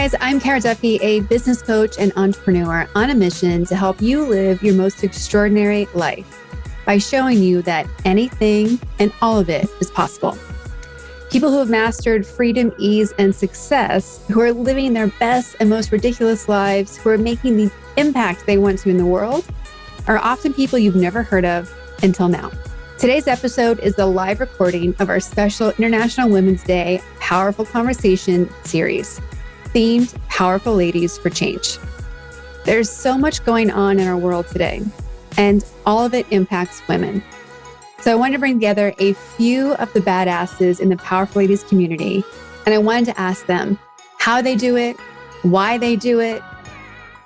guys, I'm Kara Duffy, a business coach and entrepreneur on a mission to help you live your most extraordinary life by showing you that anything and all of it is possible. People who have mastered freedom, ease, and success, who are living their best and most ridiculous lives, who are making the impact they want to in the world, are often people you've never heard of until now. Today's episode is the live recording of our special International Women's Day Powerful Conversation series, themed Powerful Ladies for Change. There's so much going on in our world today, and all of it impacts women. So I wanted to bring together a few of the badasses in the Powerful Ladies community, and I wanted to ask them how they do it, why they do it,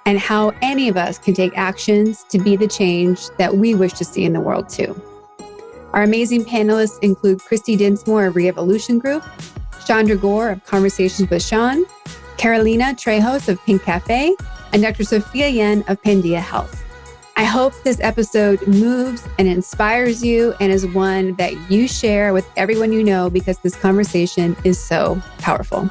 and how any of us can take actions to be the change that we wish to see in the world too. Our amazing panelists include Kristy Dinsmoor of Reevolution Group, Chandra Gore of Conversations with Sean, Carolina Trejos of Pinkafe, and Dr. Sophia Yen of Pandia Health. I hope this episode moves and inspires you and is one that you share with everyone you know because this conversation is so powerful.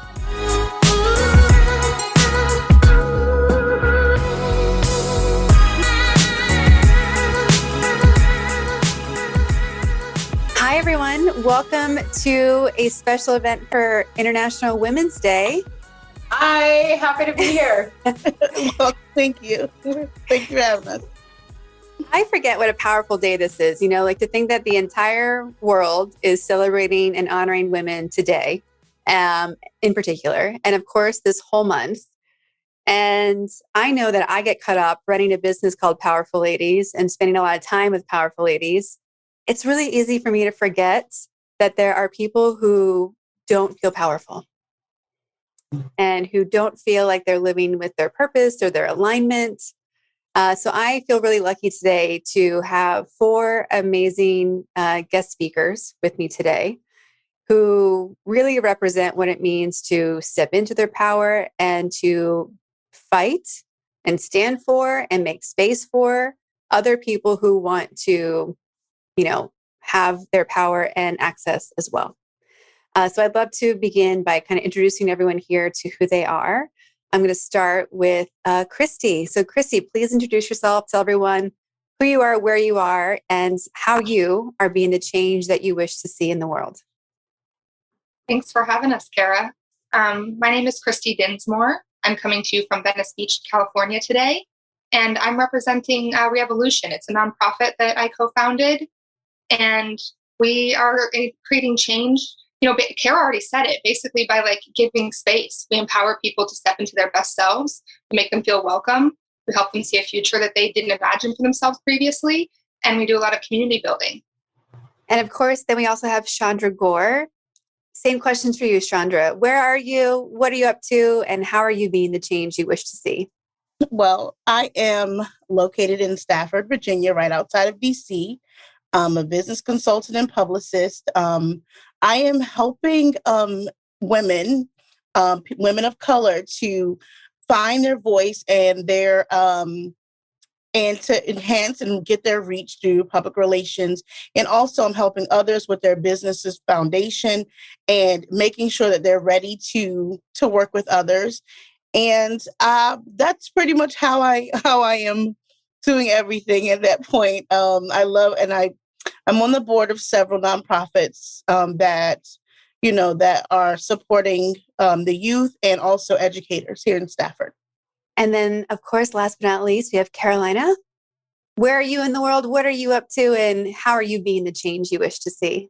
Hi, everyone. Welcome to a special event for International Women's Day. Hi, happy to be here. Well, thank you. Thank you for having us. I forget what a powerful day this is, like to think that the entire world is celebrating and honoring women today, in particular. And of course, this whole month. And I know that I get caught up running a business called Powerful Ladies and spending a lot of time with powerful ladies. It's really easy for me to forget that there are people who don't feel powerful and who don't feel like they're living with their purpose or their alignment. So I feel really lucky today to have four amazing guest speakers with me today who really represent what it means to step into their power and to fight and stand for and make space for other people who want to, have their power and access as well. So I'd love to begin by kind of introducing everyone here to who they are. I'm going to start with Kristy. So Kristy, please introduce yourself, tell everyone who you are, where you are, and how you are being the change that you wish to see in the world. Thanks for having us, Kara. My name is Kristy Dinsmoor. I'm coming to you from Venice Beach, California today, and I'm representing Reevolution. It's a nonprofit that I co-founded, and we are creating change. Kara already said it, basically by giving space. We empower people to step into their best selves, we make them feel welcome, we help them see a future that they didn't imagine for themselves previously, and we do a lot of community building. And of course, then we also have Chandra Gore. Same questions for you, Chandra. Where are you? What are you up to? And how are you being the change you wish to see? Well, I am located in Stafford, Virginia, right outside of DC. I'm a business consultant and publicist. I am helping women of color to find their voice and their and to enhance and get their reach through public relations. And also I'm helping others with their business's foundation and making sure that they're ready to work with others. And that's pretty much how I am doing everything at that point. I'm on the board of several nonprofits that are supporting the youth and also educators here in Stafford. And then, of course, last but not least, we have Carolina. Where are you in the world? What are you up to? And how are you being the change you wish to see?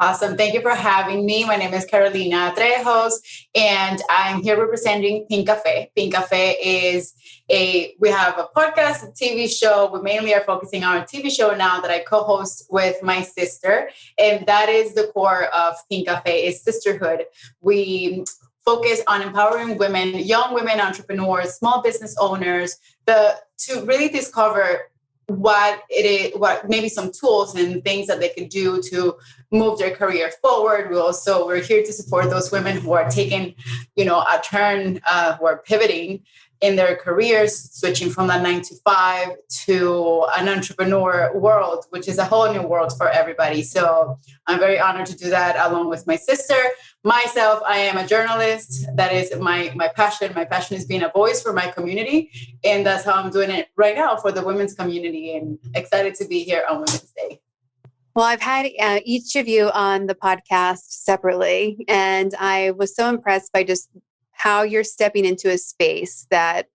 Awesome. Thank you for having me. My name is Carolina Trejos, and I'm here representing Pinkafe. Pinkafe is we have a podcast, a TV show. We mainly are focusing on a TV show now that I co-host with my sister. And that is the core of Pinkafe, is sisterhood. We focus on empowering women, young women entrepreneurs, small business owners, to really discover what maybe some tools and things that they could do to move their career forward. We're here to support those women who are taking, a turn, who are pivoting in their careers, switching from a 9 to 5 to an entrepreneur world, which is a whole new world for everybody. So I'm very honored to do that along with my sister. Myself, I am a journalist. That is my passion. My passion is being a voice for my community. And that's how I'm doing it right now for the women's community, and excited to be here on Women's Day. Well, I've had each of you on the podcast separately, and I was so impressed by just how you're stepping into a space that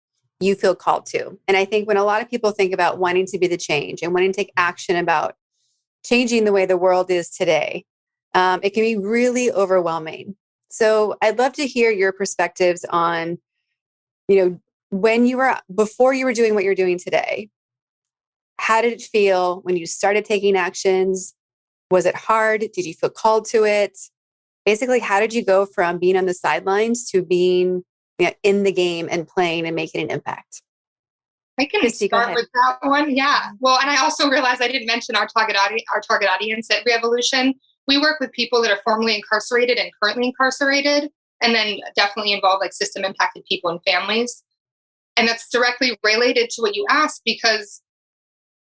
you feel called to. And I think when a lot of people think about wanting to be the change and wanting to take action about changing the way the world is today, it can be really overwhelming. So I'd love to hear your perspectives on, when before you were doing what you're doing today. How did it feel when you started taking actions? Was it hard? Did you feel called to it? Basically, how did you go from being on the sidelines to being in the game and playing and making an impact? I can Kristy, start with that one. Yeah. Well, and I also realized I didn't mention our target audience at Reevolution. We work with people that are formerly incarcerated and currently incarcerated, and then definitely involve like system impacted people and families. And that's directly related to what you asked, because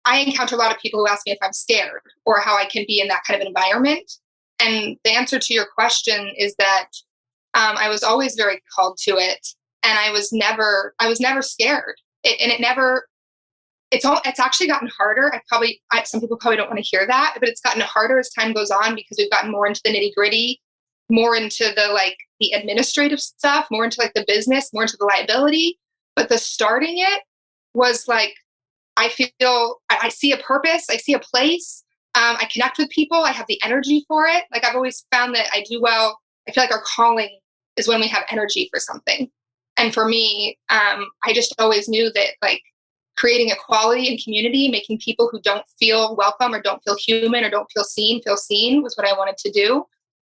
I encounter a lot of people who ask me if I'm scared or how I can be in that kind of environment. And the answer to your question is that I was always very called to it, and I was never scared. It's actually gotten harder. Some people probably don't want to hear that, but it's gotten harder as time goes on, because we've gotten more into the nitty gritty, more into the administrative stuff, more into like the business, more into the liability. But the starting it was like, I feel I see a purpose, I see a place. I connect with people. I have the energy for it. Like I've always found that I do well. I feel like our calling is when we have energy for something. And for me, I just always knew that like creating equality and community, making people who don't feel welcome or don't feel human or don't feel seen was what I wanted to do.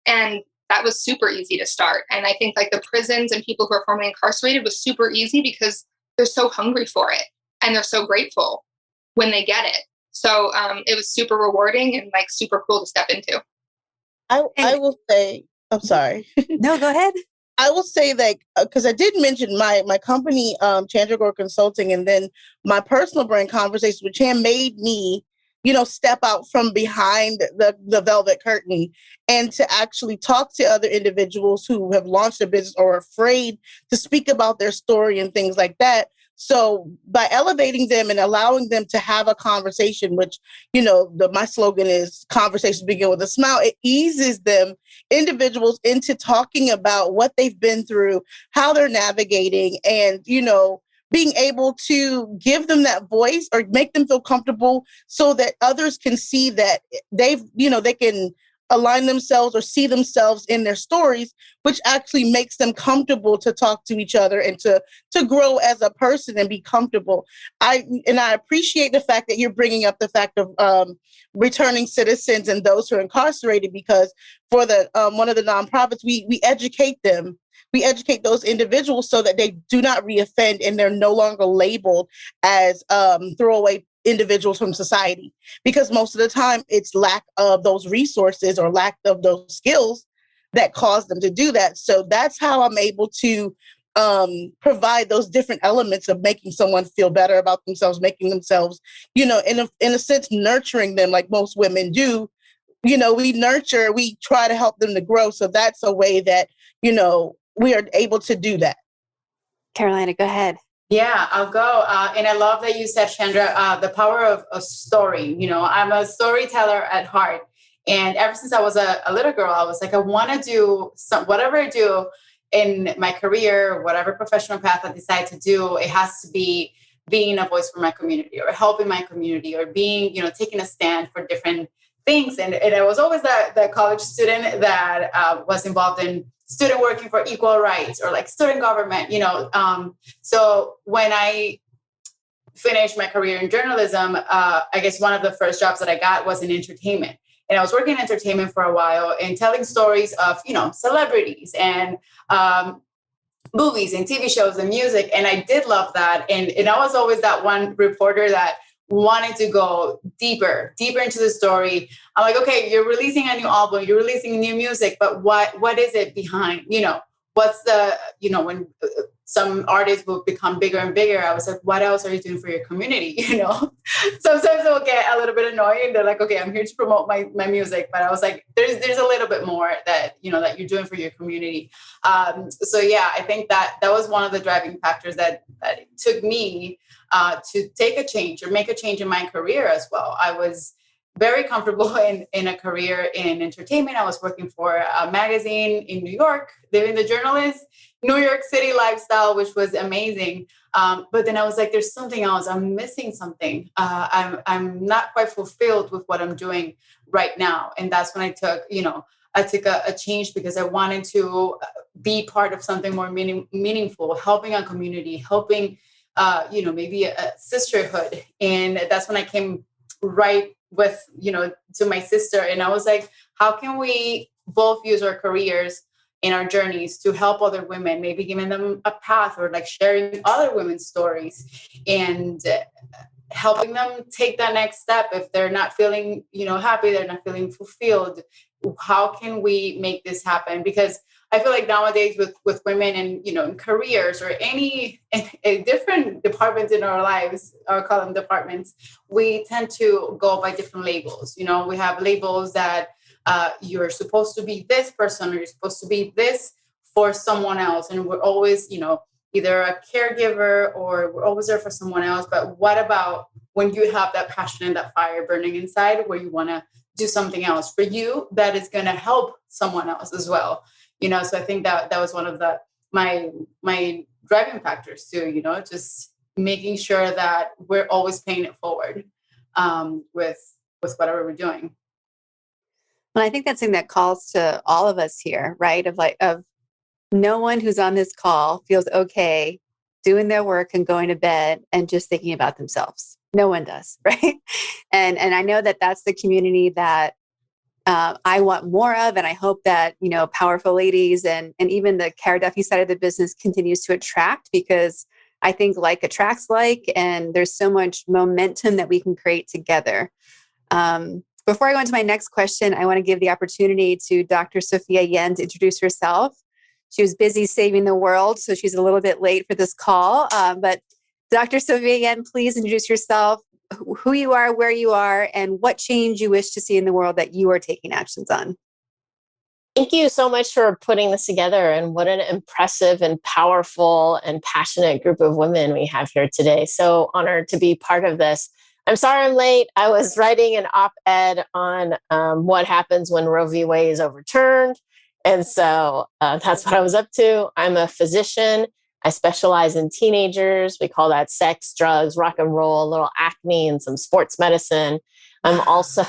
And that was super easy to start. And I think like the prisons and people who are formerly incarcerated was super easy because they're so hungry for it and they're so grateful when they get it. So it was super rewarding and like super cool to step into. I will say, I'm sorry. No, go ahead. I will say that because I did mention my company, Chandra Gore Consulting, and then my personal brand Conversations with Chan made me, step out from behind the velvet curtain and to actually talk to other individuals who have launched a business or are afraid to speak about their story and things like that. So by elevating them and allowing them to have a conversation, which, my slogan is conversations begin with a smile, it eases them, individuals, into talking about what they've been through, how they're navigating, and, being able to give them that voice or make them feel comfortable so that others can see that they can align themselves or see themselves in their stories, which actually makes them comfortable to talk to each other and to grow as a person and be comfortable. I appreciate the fact that you're bringing up the fact of returning citizens and those who are incarcerated, because for the one of the nonprofits, we educate them. We educate those individuals so that they do not reoffend and they're no longer labeled as throwaway individuals from society, because most of the time it's lack of those resources or lack of those skills that cause them to do that. So that's how I'm able to provide those different elements of making someone feel better about themselves, making themselves, in a sense, nurturing them like most women do. We nurture, we try to help them to grow. So that's a way that, we are able to do that. Carolina, go ahead. Yeah, I'll go. And I love that you said, Chandra, the power of a story. I'm a storyteller at heart. And ever since I was a little girl, I was like, I want to do whatever I do in my career, whatever professional path I decide to do, it has to be being a voice for my community or helping my community or being, taking a stand for different things. And I was always that college student that was involved in student working for equal rights or like student government, So when I finished my career in journalism, I guess one of the first jobs that I got was in entertainment. And I was working in entertainment for a while and telling stories of, celebrities and movies and TV shows and music. And I did love that. And I was always that one reporter that wanted to go deeper into the story. I'm like, okay, you're releasing a new album, you're releasing new music, but what is it behind, what's the, when some artists will become bigger and bigger, I was like, what else are you doing for your community? Sometimes it will get a little bit annoying. They're like, okay, I'm here to promote my music. But I was like, there's a little bit more that, that you're doing for your community. So yeah, I think that was one of the driving factors that it took me to take a change or make a change in my career as well. I was very comfortable in a career in entertainment. I was working for a magazine in New York, living the journalist, New York City lifestyle, which was amazing. But then I was like, there's something else. I'm missing something. I'm not quite fulfilled with what I'm doing right now. And that's when I took a change because I wanted to be part of something more meaningful, helping a community, helping, maybe a sisterhood. And that's when I came right with, to my sister. And I was like, how can we both use our careers in our journeys to help other women, maybe giving them a path or like sharing other women's stories and helping them take that next step. If they're not feeling, happy, they're not feeling fulfilled. How can we make this happen? Because I feel like nowadays with women and, in careers or any different departments in our lives, or call them departments, we tend to go by different labels. We have labels that you're supposed to be this person or you're supposed to be this for someone else. And we're always, either a caregiver or we're always there for someone else. But what about when you have that passion and that fire burning inside where you want to do something else for you that is going to help someone else as well? So I think that was one of my driving factors too, just making sure that we're always paying it forward with whatever we're doing. Well, I think that's something that calls to all of us here, right? Of no one who's on this call feels okay doing their work and going to bed and just thinking about themselves. No one does, right? And I know that that's the community that I want more of. And I hope that, powerful ladies and even the Kara Duffy side of the business continues to attract, because I think like attracts like, and there's so much momentum that we can create together. Before I go into my next question, I want to give the opportunity to Dr. Sophia Yen to introduce herself. She was busy saving the world, so she's a little bit late for this call. But Dr. Sophia Yen, please introduce yourself, who you are, where you are, and what change you wish to see in the world that you are taking actions on. Thank you so much for putting this together, and what an impressive and powerful and passionate group of women we have here today. So honored to be part of this. I'm sorry I'm late. I was writing an op-ed on what happens when Roe v. Wade is overturned. And so that's what I was up to. I'm a physician. I specialize in teenagers. We call that sex, drugs, rock and roll, a little acne, and some sports medicine. I'm also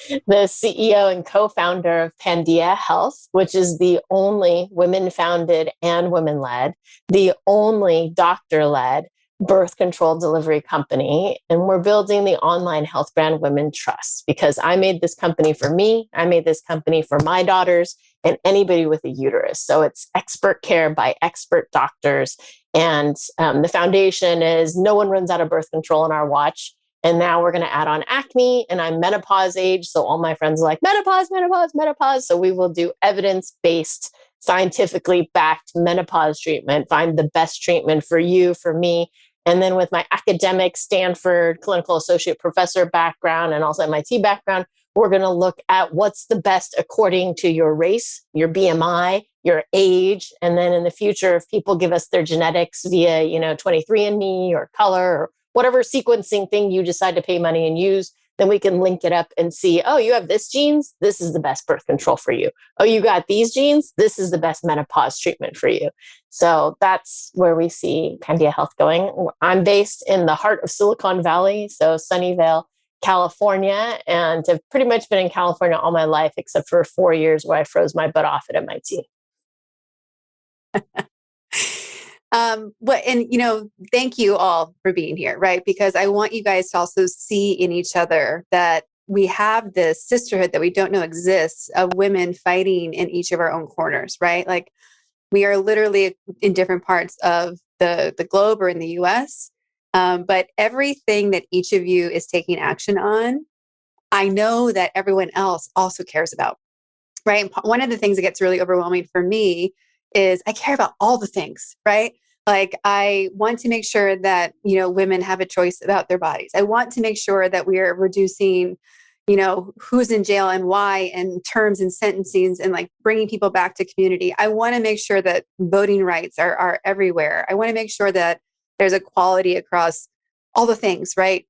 the CEO and co-founder of Pandia Health, which is the only women-founded and women-led, the only doctor-led birth control delivery company. And we're building the online health brand Women Trust, because I made this company for me. I made this company for my daughters and anybody with a uterus. So it's expert care by expert doctors. And the foundation is no one runs out of birth control on our watch. And now we're going to add on acne, and I'm menopause age. So all my friends are like, menopause, menopause, menopause. So we will do evidence-based, scientifically backed menopause treatment, find the best treatment for you, for me. And then with my academic Stanford clinical associate professor background and also MIT background, we're going to look at what's the best according to your race, your BMI, your age. And then in the future, if people give us their genetics via, 23andMe or color or whatever sequencing thing you decide to pay money and use, then we can link it up and see, oh, you have this genes, this is the best birth control for you. Oh, you got these genes, this is the best menopause treatment for you. So that's where we see Pandia Health going. I'm based in the heart of Silicon Valley, so Sunnyvale, California, and have pretty much been in California all my life, except for 4 years where I froze my butt off at MIT. Thank you all for being here, right? Because I want you guys to also see in each other that we have this sisterhood that we don't know exists of women fighting in each of our own corners, right? Like we are literally in different parts of the globe or in the US. But everything that each of you is taking action on, I know that everyone else also cares about, right? And one of the things that gets really overwhelming for me is I care about all the things, right? Like, I want to make sure that, women have a choice about their bodies. I want to make sure that we are reducing, who's in jail and why, and terms and sentencing, and like bringing people back to community. I want to make sure that voting rights are everywhere. I want to make sure that there's equality across all the things, right?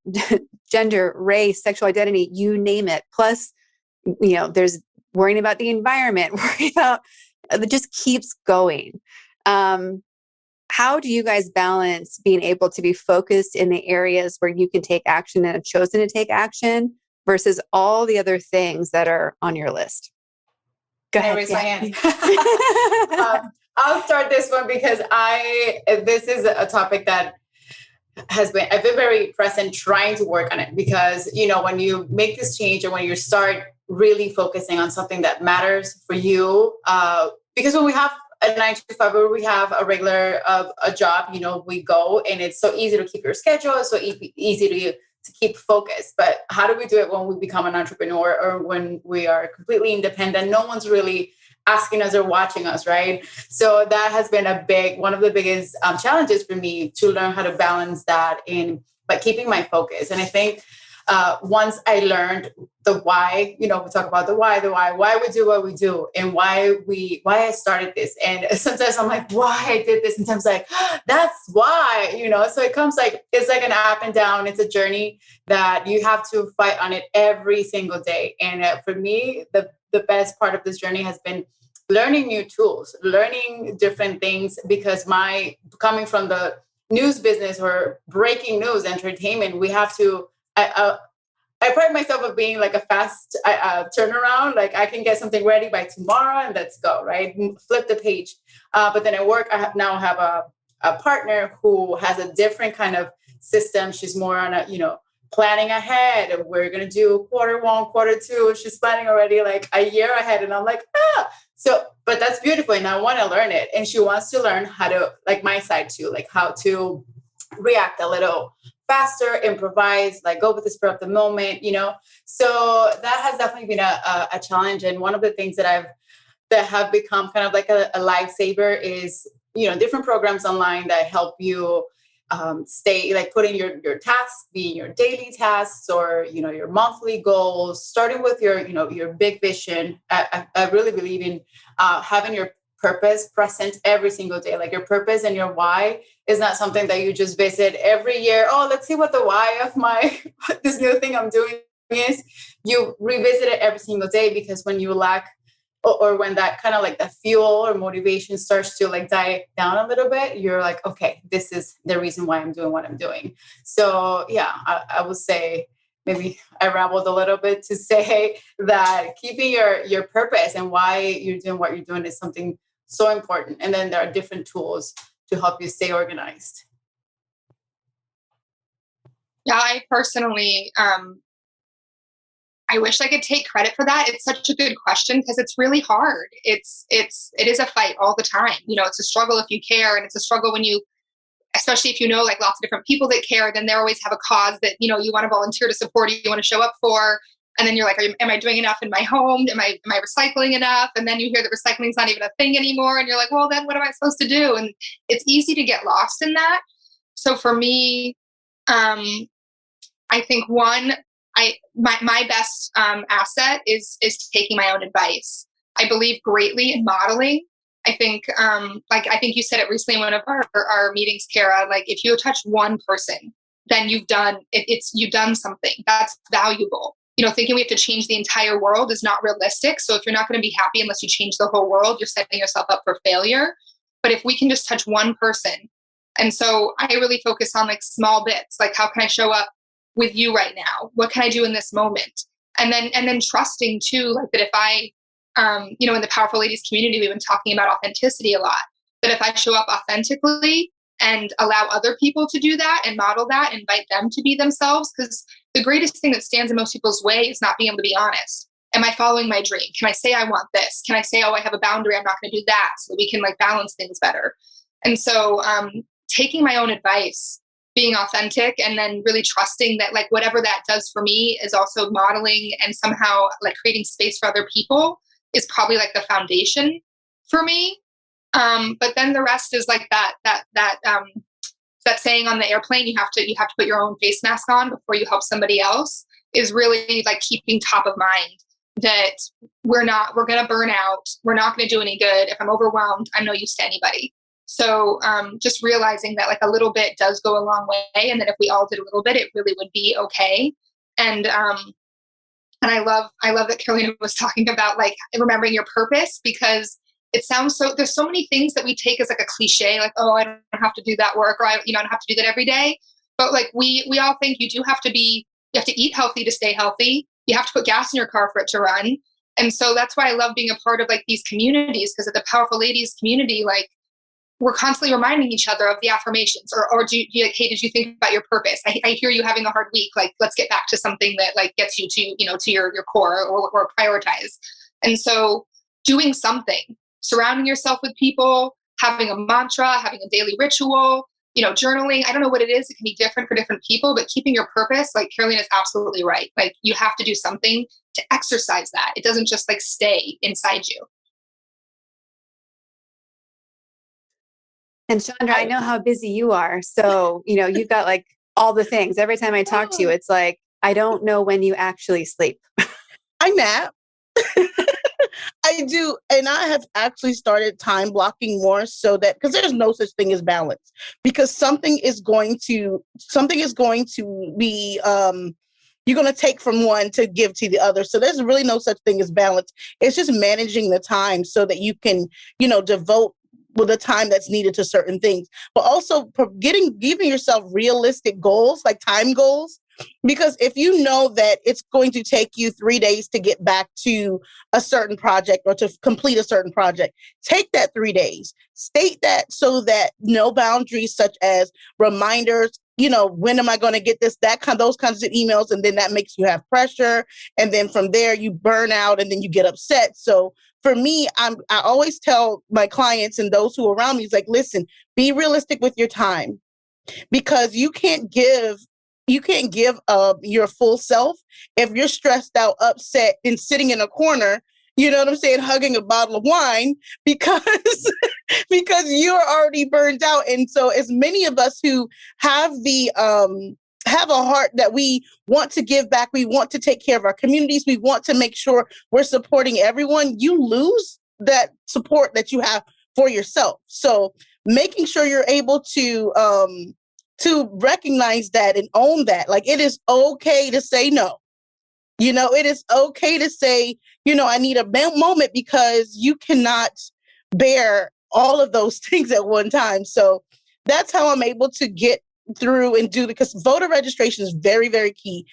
Gender, race, sexual identity, you name it. Plus, there's worrying about the environment, worrying about, it just keeps going. How do you guys balance being able to be focused in the areas where you can take action and have chosen to take action versus all the other things that are on your list? Go ahead. Raise my hand. I'll start this one because this is a topic that I've been very present trying to work on it, because, when you make this change and when you start really focusing on something that matters for you, because when we have a 9 to 5, or we have a regular a job, we go, and it's so easy to keep your schedule. It's so easy to keep focused. But how do we do it when we become an entrepreneur, or when we are completely independent? No one's really asking us or watching us, right? So that has been one of the biggest challenges for me, to learn how to balance that but keeping my focus. And I think once I learned the why, we talk about the why we do what we do, and why I started this. And sometimes I'm like, why I did this, and sometimes like, that's why, so it comes like, it's like an up and down. It's a journey that you have to fight on it every single day. And for me, the best part of this journey has been learning new tools, learning different things, because coming from the news business, or breaking news entertainment, we have to, I pride myself of being like a fast turnaround. Like, I can get something ready by tomorrow and let's go, right? Flip the page. But then at work, I now have a partner who has a different kind of system. She's more on planning ahead. We're going to do Q1, Q2. She's planning already like a year ahead. And I'm like, but that's beautiful. And I want to learn it. And she wants to learn how to, like, my side too, like how to react a little faster, improvise, like go with the spur of the moment, So that has definitely been a challenge. And one of the things that have become kind of like a lifesaver is, different programs online that help you stay, like putting your tasks, being your daily tasks, or, your monthly goals, starting with your big vision. I really believe in having your purpose present every single day. Like, your purpose and your why is not something that you just visit every year. Oh, let's see what the why of this new thing I'm doing is. You revisit it every single day, because when you lack, or when that kind of like the fuel or motivation starts to like die down a little bit, you're like, okay, this is the reason why I'm doing what I'm doing. So yeah, I would say, maybe I rambled a little bit to say that keeping your purpose and why you're doing what you're doing is something so important. And then there are different tools to help you stay organized. Yeah, I personally, I wish I could take credit for that. It's such a good question, because it's really hard. It is a fight all the time. It's a struggle if you care, and it's a struggle when you, especially if like lots of different people that care, then they always have a cause that, you want to volunteer to support, you want to show up for. And then you're like, am I doing enough in my home? Am I recycling enough? And then you hear that recycling is not even a thing anymore. And you're like, well, then what am I supposed to do? And it's easy to get lost in that. So for me, I think my best asset is taking my own advice. I believe greatly in modeling. I think, I think you said it recently in one of our meetings, Kara, like, if you touch one person, then you've done something that's valuable. Thinking we have to change the entire world is not realistic. So if you're not going to be happy unless you change the whole world, you're setting yourself up for failure. But if we can just touch one person, and so I really focus on like small bits, like how can I show up with you right now? What can I do in this moment? And then trusting too, like that if I, in the Powerful Ladies community, we've been talking about authenticity a lot, that if I show up authentically and allow other people to do that and model that, invite them to be themselves, because the greatest thing that stands in most people's way is not being able to be honest. Am I following my dream? Can I say I want this? Can I say, oh, I have a boundary, I'm not going to do that, so that we can like balance things better? And so taking my own advice, being authentic, and then really trusting that like whatever that does for me is also modeling and somehow like creating space for other people is probably like the foundation for me. But then the rest is like that saying on the airplane, you have to put your own face mask on before you help somebody else, is really like keeping top of mind that we're going to burn out. We're not going to do any good. If I'm overwhelmed, I'm no use to anybody. So just realizing that like a little bit does go a long way. And that if we all did a little bit, it really would be okay. And I love that Carolina was talking about like remembering your purpose, because it sounds so, there's so many things that we take as like a cliche, like, oh, I don't have to do that work, or I don't have to do that every day. But like we all think you have to eat healthy to stay healthy. You have to put gas in your car for it to run. And so that's why I love being a part of like these communities, because at the Powerful Ladies community, like we're constantly reminding each other of the affirmations, or do you like, hey, did you think about your purpose? I hear you having a hard week. Like, let's get back to something that like gets you to your core, or prioritize. And so doing something, surrounding yourself with people, having a mantra, having a daily ritual, journaling. I don't know what it is. It can be different for different people, but keeping your purpose, like Carolina is absolutely right. Like you have to do something to exercise that. It doesn't just like stay inside you. And Chandra, I know how busy you are. So, you've got like all the things. Every time I talk to you, it's like, I don't know when you actually sleep. I nap. I do. And I have actually started time blocking more, so that, because there's no such thing as balance, because something is going to be, you're going to take from one to give to the other. So there's really no such thing as balance. It's just managing the time so that you can, devote with the time that's needed to certain things, but also giving yourself realistic goals, like time goals. Because if you know that it's going to take you 3 days to get back to a certain project or to complete a certain project, take that 3 days, state that, so that no boundaries such as reminders, when am I going to get this, those kinds of emails. And then that makes you have pressure. And then from there you burn out and then you get upset. So for me, I always tell my clients and those who are around me, is like, listen, be realistic with your time, because you can't give your full self if you're stressed out, upset, and sitting in a corner, you know what I'm saying, hugging a bottle of wine, because because you're already burned out. And so as many of us who have have a heart that we want to give back, we want to take care of our communities, we want to make sure we're supporting everyone, you lose that support that you have for yourself. So making sure you're able to recognize that and own that. Like, it is okay to say no. It is okay to say, I need a moment, because you cannot bear all of those things at one time. So that's how I'm able to get through and do, because voter registration is very, very key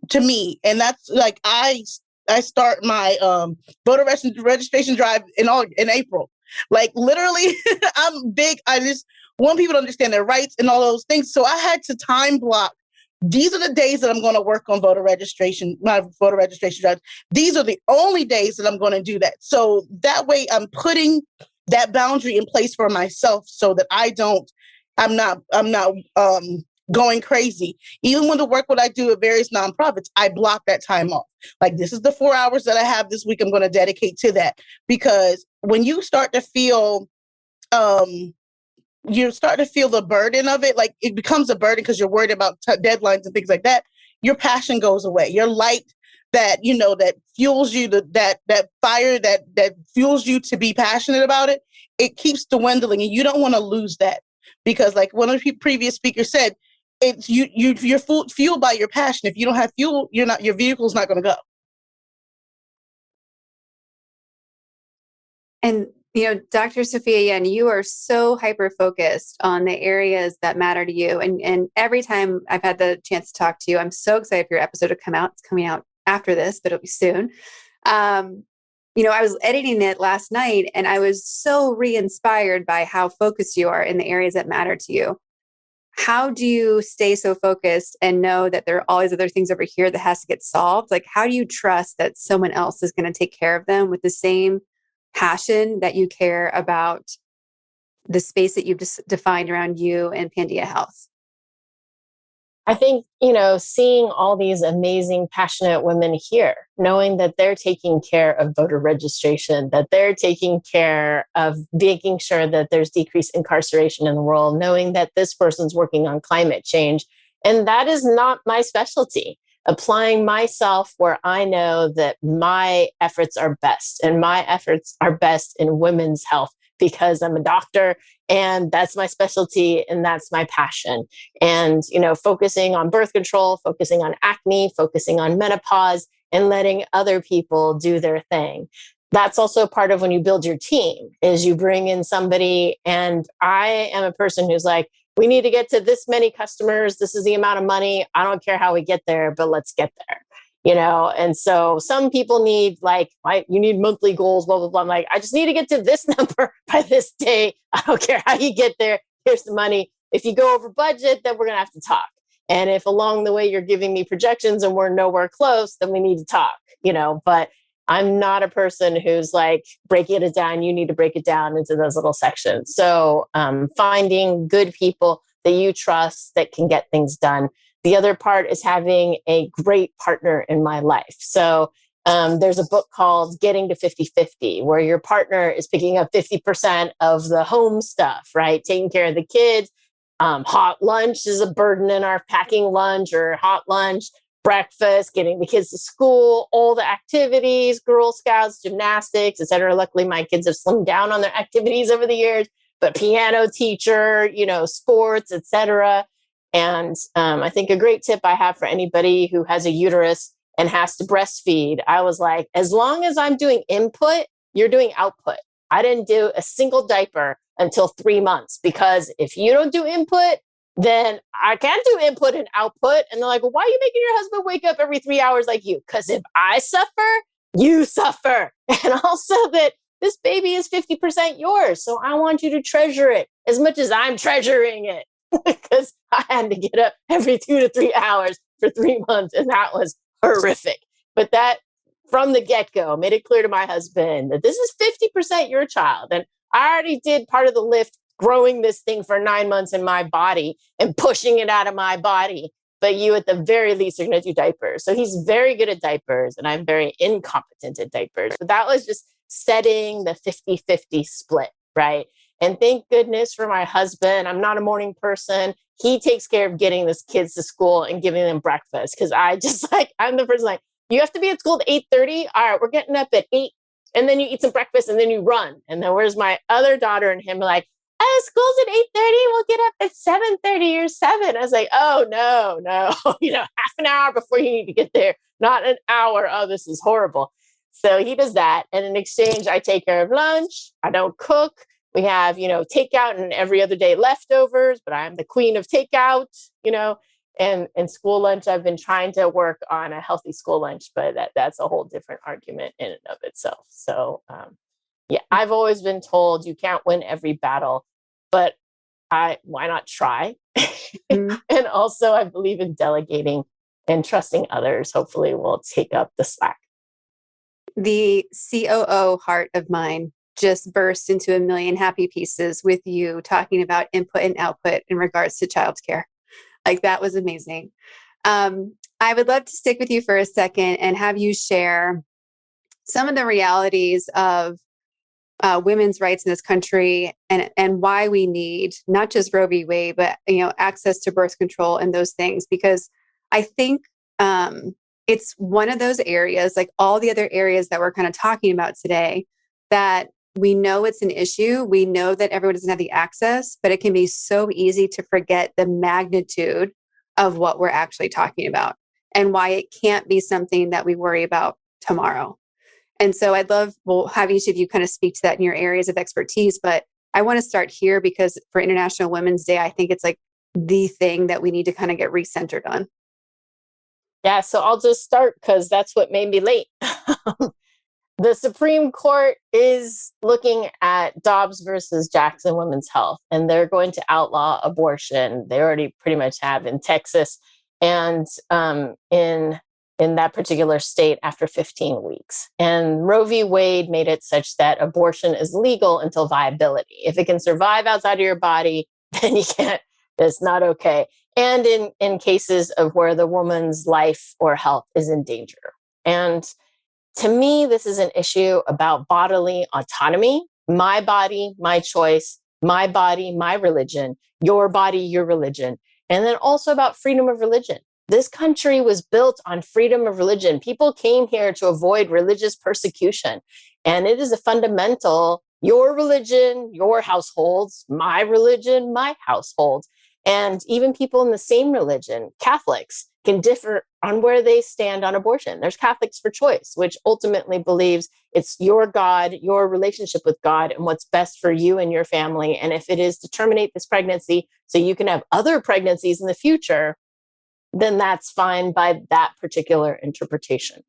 to me. And that's like, I start my voter registration drive in April. Like, literally, I'm big. I just want people to understand their rights and all those things. So I had to time block. These are the days that I'm going to work on voter registration, my voter registration drive. These are the only days that I'm going to do that. So that way I'm putting that boundary in place for myself, so that I'm not going crazy. Even when the work what I do at various nonprofits, I block that time off. Like, this is the 4 hours that I have this week, I'm going to dedicate to that. Because when you start to feel, the burden of it, like it becomes a burden because you're worried about deadlines and things like that, your passion goes away. Your light that, that fuels you, that fire that fuels you to be passionate about it, it keeps dwindling, and you don't want to lose that. Because like one of the previous speakers said, it's you're fueled by your passion. If you don't have fuel, your vehicle's not going to go. And, Dr. Sophia Yen, you are so hyper-focused on the areas that matter to you. And every time I've had the chance to talk to you, I'm so excited for your episode to come out. It's coming out after this, but it'll be soon. I was editing it last night, and I was so re-inspired by how focused you are in the areas that matter to you. How do you stay so focused and know that there are all these other things over here that has to get solved? Like, how do you trust that someone else is going to take care of them with the same passion that you care about the space that you've just defined around you and Pandia Health? I think, seeing all these amazing, passionate women here, knowing that they're taking care of voter registration, that they're taking care of making sure that there's decreased incarceration in the world, knowing that this person's working on climate change. And that is not my specialty. Applying myself where I know that my efforts are best, and my efforts are best in women's health because I'm a doctor and that's my specialty and that's my passion. And, focusing on birth control, focusing on acne, focusing on menopause, and letting other people do their thing. That's also part of when you build your team, is you bring in somebody. And I am a person who's like, we need to get to this many customers. This is the amount of money. I don't care how we get there, but let's get there. And so some people need you need monthly goals, blah, blah, blah. I'm like, I just need to get to this number by this day. I don't care how you get there. Here's the money. If you go over budget, then we're going to have to talk. And if along the way you're giving me projections and we're nowhere close, then we need to talk, but I'm not a person who's like breaking it down. You need to break it down into those little sections. So finding good people that you trust that can get things done. The other part is having a great partner in my life. So there's a book called Getting to 50-50, where your partner is picking up 50% of the home stuff, right? Taking care of the kids. Hot lunch is a burden in our packing lunch or hot lunch, breakfast, getting the kids to school, all the activities, Girl Scouts, gymnastics, etc. Luckily, my kids have slimmed down on their activities over the years, but piano teacher, sports, etc. And I think a great tip I have for anybody who has a uterus and has to breastfeed, I was like, as long as I'm doing input, you're doing output. I didn't do a single diaper until 3 months, because if you don't do input, then I can't do input and output. And they're like, well, why are you making your husband wake up every 3 hours like you? Because if I suffer, you suffer. And also that this baby is 50% yours. So I want you to treasure it as much as I'm treasuring it. Because I had to get up every 2 to 3 hours for 3 months. And that was horrific. But that, from the get-go, made it clear to my husband that this is 50% your child. And I already did part of the lift growing this thing for 9 months in my body and pushing it out of my body. But you, at the very least, are going to do diapers. So he's very good at diapers, and I'm very incompetent at diapers. But that was just setting the 50-50 split, right? And thank goodness for my husband. I'm not a morning person. He takes care of getting his kids to school and giving them breakfast. Because I'm the person you have to be at school at 8:30. All right, we're getting up at 8. And then you eat some breakfast and then you run. And then where's my other daughter and him like, school's at 8:30. We'll get up at 7:30 or 7. I was like, oh, no. Half an hour before you need to get there, not an hour. Oh, this is horrible. So he does that. And in exchange, I take care of lunch. I don't cook. We have, takeout and every other day leftovers, but I'm the queen of takeout, and school lunch. I've been trying to work on a healthy school lunch, but that's a whole different argument in and of itself. So, I've always been told you can't win every battle, but why not try? Mm-hmm. And also I believe in delegating and trusting others. Hopefully will take up the slack. The COO heart of mine just burst into a million happy pieces with you talking about input and output in regards to childcare. Like, that was amazing. I would love to stick with you for a second and have you share some of the realities of women's rights in this country and why we need not just Roe v. Wade, but access to birth control and those things. Because I think it's one of those areas, like all the other areas that we're kind of talking about today, that we know it's an issue. We know that everyone doesn't have the access, but it can be so easy to forget the magnitude of what we're actually talking about and why it can't be something that we worry about tomorrow. And so I'd love, have each of you kind of speak to that in your areas of expertise. But I want to start here because for International Women's Day, I think it's like the thing that we need to kind of get recentered on. Yeah, so I'll just start because that's what made me late. The Supreme Court is looking at Dobbs versus Jackson Women's Health, and they're going to outlaw abortion. They already pretty much have in Texas and in that particular state after 15 weeks. And Roe v. Wade made it such that abortion is legal until viability. If it can survive outside of your body, then you can't, it's not okay. and in cases of where the woman's life or health is in danger. And to me, this is an issue about bodily autonomy. My body, my choice, my body, my religion, your body, your religion. And then also about freedom of religion. This country was built on freedom of religion. People came here to avoid religious persecution. And it is a fundamental, your religion, your households, my religion, my household. And even people in the same religion, Catholics, can differ on where they stand on abortion. There's Catholics for Choice, which ultimately believes it's your God, your relationship with God, and what's best for you and your family. And if it is to terminate this pregnancy so you can have other pregnancies in the future, then that's fine by that particular interpretation.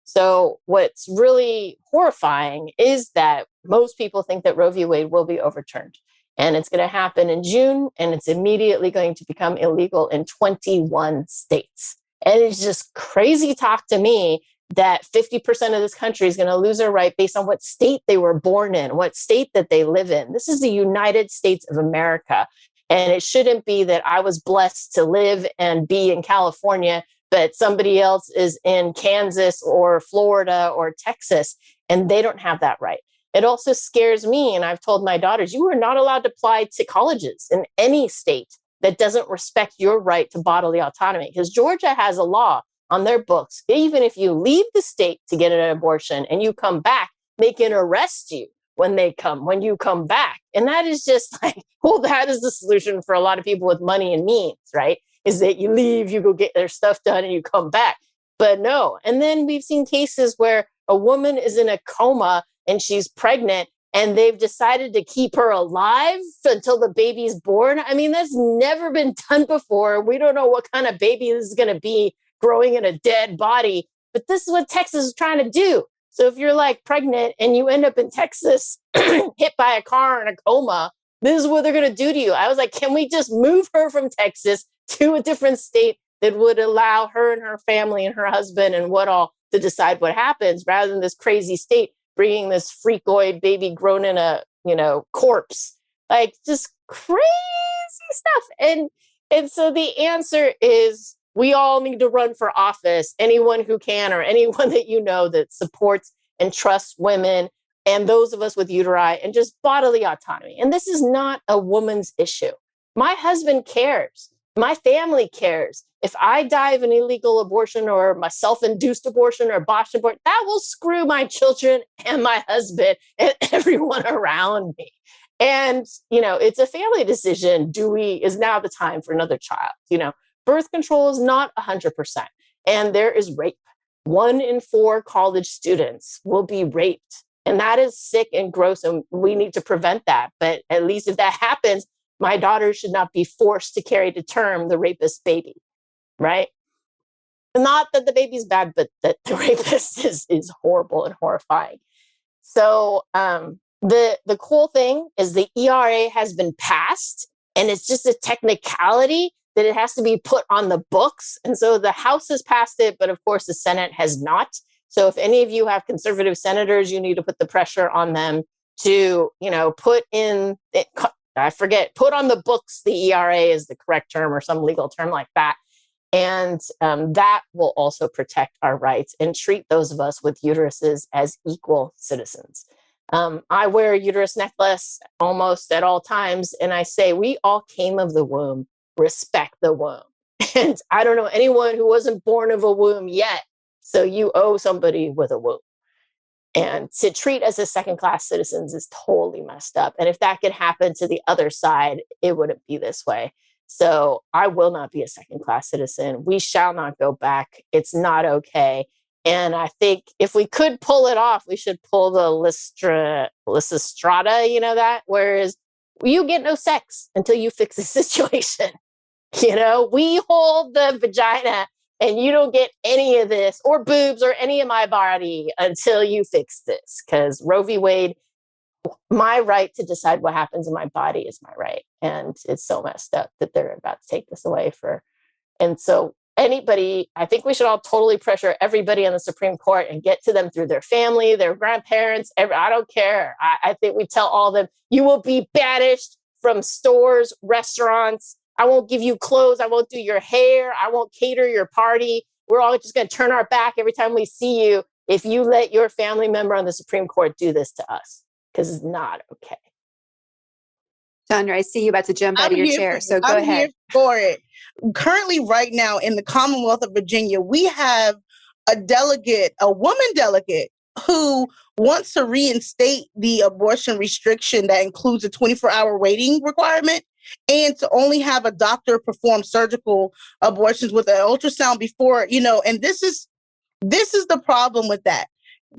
So what's really horrifying is that most people think that Roe v. Wade will be overturned. And it's going to happen in June, and it's immediately going to become illegal in 21 states. And it's just crazy talk to me that 50% of this country is going to lose their right based on what state they were born in, what state that they live in. This is the United States of America. And it shouldn't be that I was blessed to live and be in California, but somebody else is in Kansas or Florida or Texas, and they don't have that right. It also scares me, and I've told my daughters, you are not allowed to apply to colleges in any state that doesn't respect your right to bodily autonomy, because Georgia has a law on their books. Even if you leave the state to get an abortion and you come back, they can arrest you when you come back. And that is just like, well, that is the solution for a lot of people with money and means, right? Is that you leave, you go get their stuff done, and you come back. But no. And then we've seen cases where a woman is in a coma and she's pregnant, and they've decided to keep her alive until the baby's born. I mean, that's never been done before. We don't know what kind of baby this is going to be growing in a dead body, but this is what Texas is trying to do. So if you're like pregnant and you end up in Texas, hit by a car in a coma, this is what they're going to do to you. I was like, can we just move her from Texas to a different state that would allow her and her family and her husband and what all to decide what happens, rather than this crazy state bringing this freakoid baby grown in a, corpse, like just crazy stuff. And so the answer is we all need to run for office, anyone who can, or anyone that that supports and trusts women and those of us with uteri and just bodily autonomy. And this is not a woman's issue. My husband cares. My family cares. If I die of an illegal abortion or my self-induced abortion or botched abortion, that will screw my children and my husband and everyone around me. And, it's a family decision. Is now the time for another child? Birth control is not 100%. And there is rape. 1 in 4 college students will be raped. And that is sick and gross. And we need to prevent that. But at least if that happens, my daughter should not be forced to carry to term the rapist baby. Right? Not that the baby's bad, but that the rapist is horrible and horrifying. So the cool thing is the ERA has been passed, and it's just a technicality that it has to be put on the books. And so the House has passed it, but of course the Senate has not. So if any of you have conservative senators, you need to put the pressure on them to, put on the books, the ERA is the correct term or some legal term like that. And that will also protect our rights and treat those of us with uteruses as equal citizens. I wear a uterus necklace almost at all times. And I say, we all came of the womb, respect the womb. And I don't know anyone who wasn't born of a womb yet. So you owe somebody with a womb. And to treat us as second-class citizens is totally messed up. And if that could happen to the other side, it wouldn't be this way. So I will not be a second-class citizen. We shall not go back. It's not okay. And I think if we could pull it off, we should pull the Lysistrata, that, whereas you get no sex until you fix the situation. We hold the vagina and you don't get any of this or boobs or any of my body until you fix this. Because Roe v. Wade, my right to decide what happens in my body is my right. And it's so messed up that they're about to take this away and so I think we should all totally pressure everybody on the Supreme Court and get to them through their family, their grandparents. I don't care. I think we tell all of them, you will be banished from stores, restaurants, I won't give you clothes. I won't do your hair. I won't cater your party. We're all just going to turn our back every time we see you if you let your family member on the Supreme Court do this to us, because it's not okay. Chandra, I see you about to jump out of your chair, so go ahead. I'm here for it. Currently, right now, in the Commonwealth of Virginia, we have a woman delegate, who wants to reinstate the abortion restriction that includes a 24-hour waiting requirement and to only have a doctor perform surgical abortions with an ultrasound before, and this is the problem with that.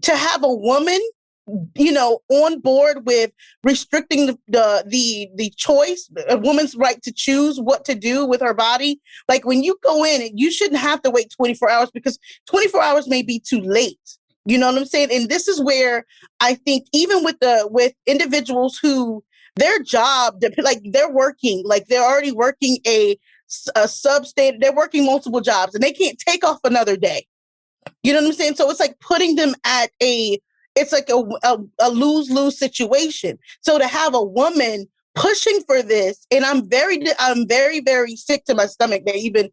To have a woman on board with restricting the choice, a woman's right to choose what to do with her body. Like, when you go in, you shouldn't have to wait 24 hours, because 24 hours may be too late. You know what I'm saying? And this is where I think, even with individuals who their job, they're already working a substandard, they're working multiple jobs and they can't take off another day. You know what I'm saying? So it's like putting them at it's like a lose-lose situation. So to have a woman pushing for this, and I'm very, very sick to my stomach that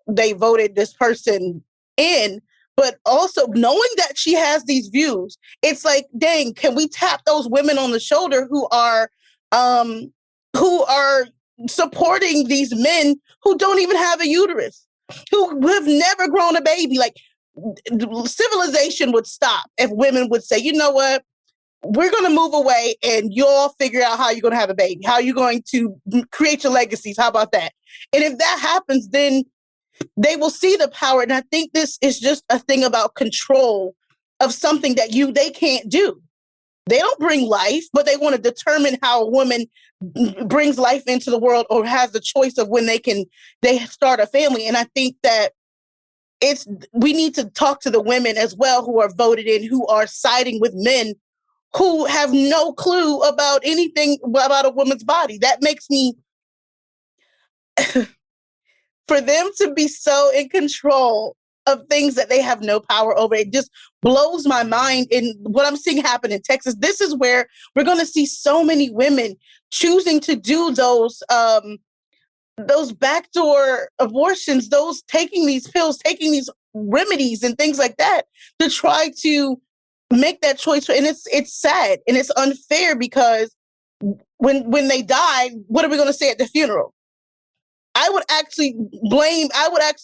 they voted this person in, but also knowing that she has these views, it's like, dang, can we tap those women on the shoulder who are supporting these men who don't even have a uterus, who have never grown a baby? Like, civilization would stop if women would say, you know what, we're going to move away and you all figure out how you're going to have a baby, how you're going to create your legacies. How about that? And if that happens, then they will see the power. And I think this is just a thing about control of something that they can't do. They don't bring life, but they want to determine how a woman brings life into the world or has the choice of when they start a family. And I think that we need to talk to the women as well who are voted in, who are siding with men who have no clue about anything about a woman's body. That makes me, for them to be so in control of things that they have no power over, it just blows my mind. And what I'm seeing happen in Texas, this is where we're going to see so many women choosing to do those backdoor abortions, those taking these pills, taking these remedies and things like that to try to make that choice. And it's sad and it's unfair, because when they die, what are we going to say at the funeral? I would actually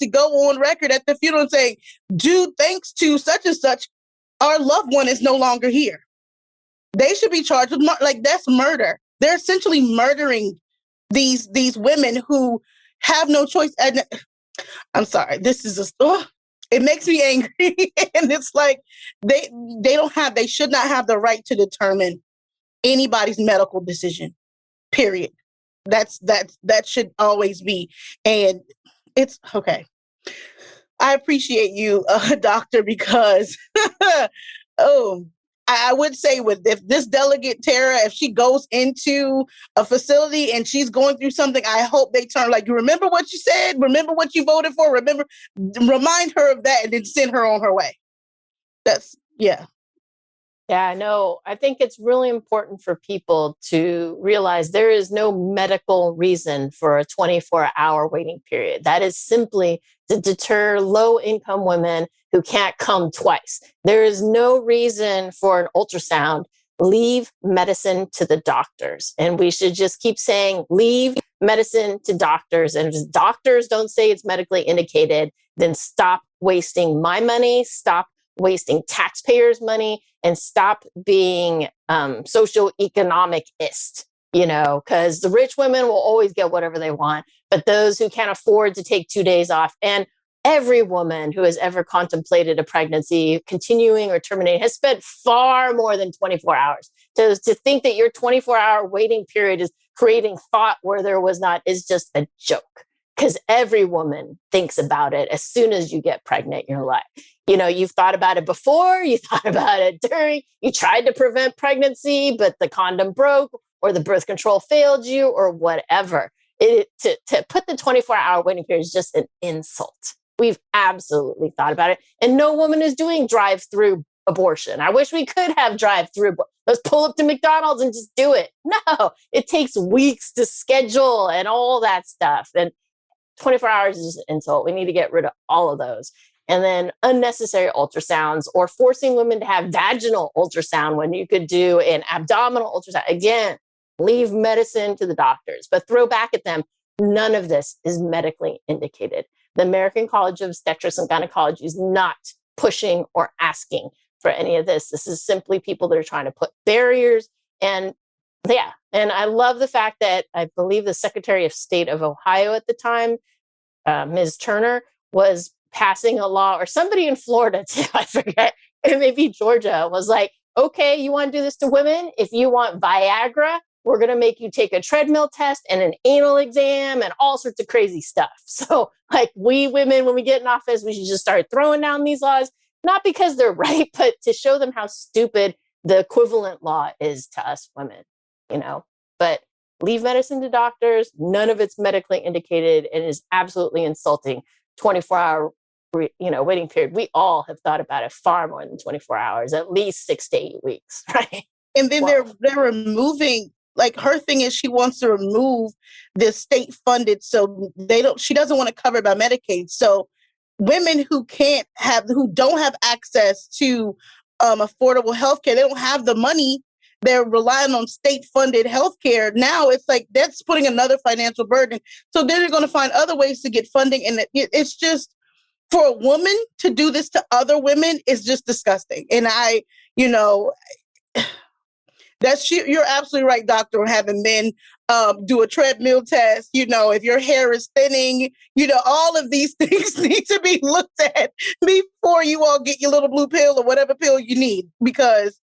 go on record at the funeral and say, dude, thanks to such and such, our loved one is no longer here. They should be charged with that's murder. They're essentially murdering these women who have no choice. And I'm sorry, this is it makes me angry. And it's like they should not have the right to determine anybody's medical decision, period. That should always be. And it's okay. I appreciate you, doctor, because I would say if this delegate, Tara, if she goes into a facility and she's going through something, I hope they turn you remember what you said, remember what you voted for, remind her of that and then send her on her way. Yeah, no, I think it's really important for people to realize there is no medical reason for a 24-hour waiting period. That is simply to deter low-income women who can't come twice. There is no reason for an ultrasound. Leave medicine to the doctors. And we should just keep saying, leave medicine to doctors. And if doctors don't say it's medically indicated, then stop wasting my money, stop wasting taxpayers' money, and stop being socioeconomicist, because the rich women will always get whatever they want, but those who can't afford to take 2 days off, and every woman who has ever contemplated a pregnancy, continuing or terminating, has spent far more than 24 hours. To think that your 24-hour waiting period is creating thought where there was not is just a joke, because every woman thinks about it as soon as you get pregnant in your life. You've thought about it before, you thought about it during, you tried to prevent pregnancy, but the condom broke or the birth control failed you or whatever. To put the 24-hour waiting period is just an insult. We've absolutely thought about it. And no woman is doing drive-through abortion. I wish we could have drive-through. Let's pull up to McDonald's and just do it. No, it takes weeks to schedule and all that stuff. And 24 hours is an insult. We need to get rid of all of those. And then unnecessary ultrasounds, or forcing women to have vaginal ultrasound when you could do an abdominal ultrasound. Again, leave medicine to the doctors, but throw back at them. None of this is medically indicated. The American College of Obstetrics and Gynecology is not pushing or asking for any of this. This is simply people that are trying to put barriers. And yeah, and I love the fact that I believe the Secretary of State of Ohio at the time, Ms. Turner, was passing a law, or somebody in Florida too, I forget, and maybe Georgia, was like, okay, you want to do this to women? If you want Viagra, we're going to make you take a treadmill test and an anal exam and all sorts of crazy stuff. So like, we women, when we get in office, we should just start throwing down these laws, not because they're right, but to show them how stupid the equivalent law is to us women, you know. But leave medicine to doctors. None of it's medically indicated and is absolutely insulting. 24-hour waiting period. We all have thought about it far more than 24 hours, at least 6 to 8 weeks, right? And then they're removing, like, her thing is she wants to remove the state funded, so she doesn't want to cover it by Medicaid. So women who don't have access to affordable healthcare, they don't have the money, they're relying on state funded healthcare. Now it's like that's putting another financial burden. So then they're going to find other ways to get funding. And it's just, for a woman to do this to other women is just disgusting. And you're absolutely right, doctor, on having men do a treadmill test. If your hair is thinning, all of these things need to be looked at before you all get your little blue pill or whatever pill you need, because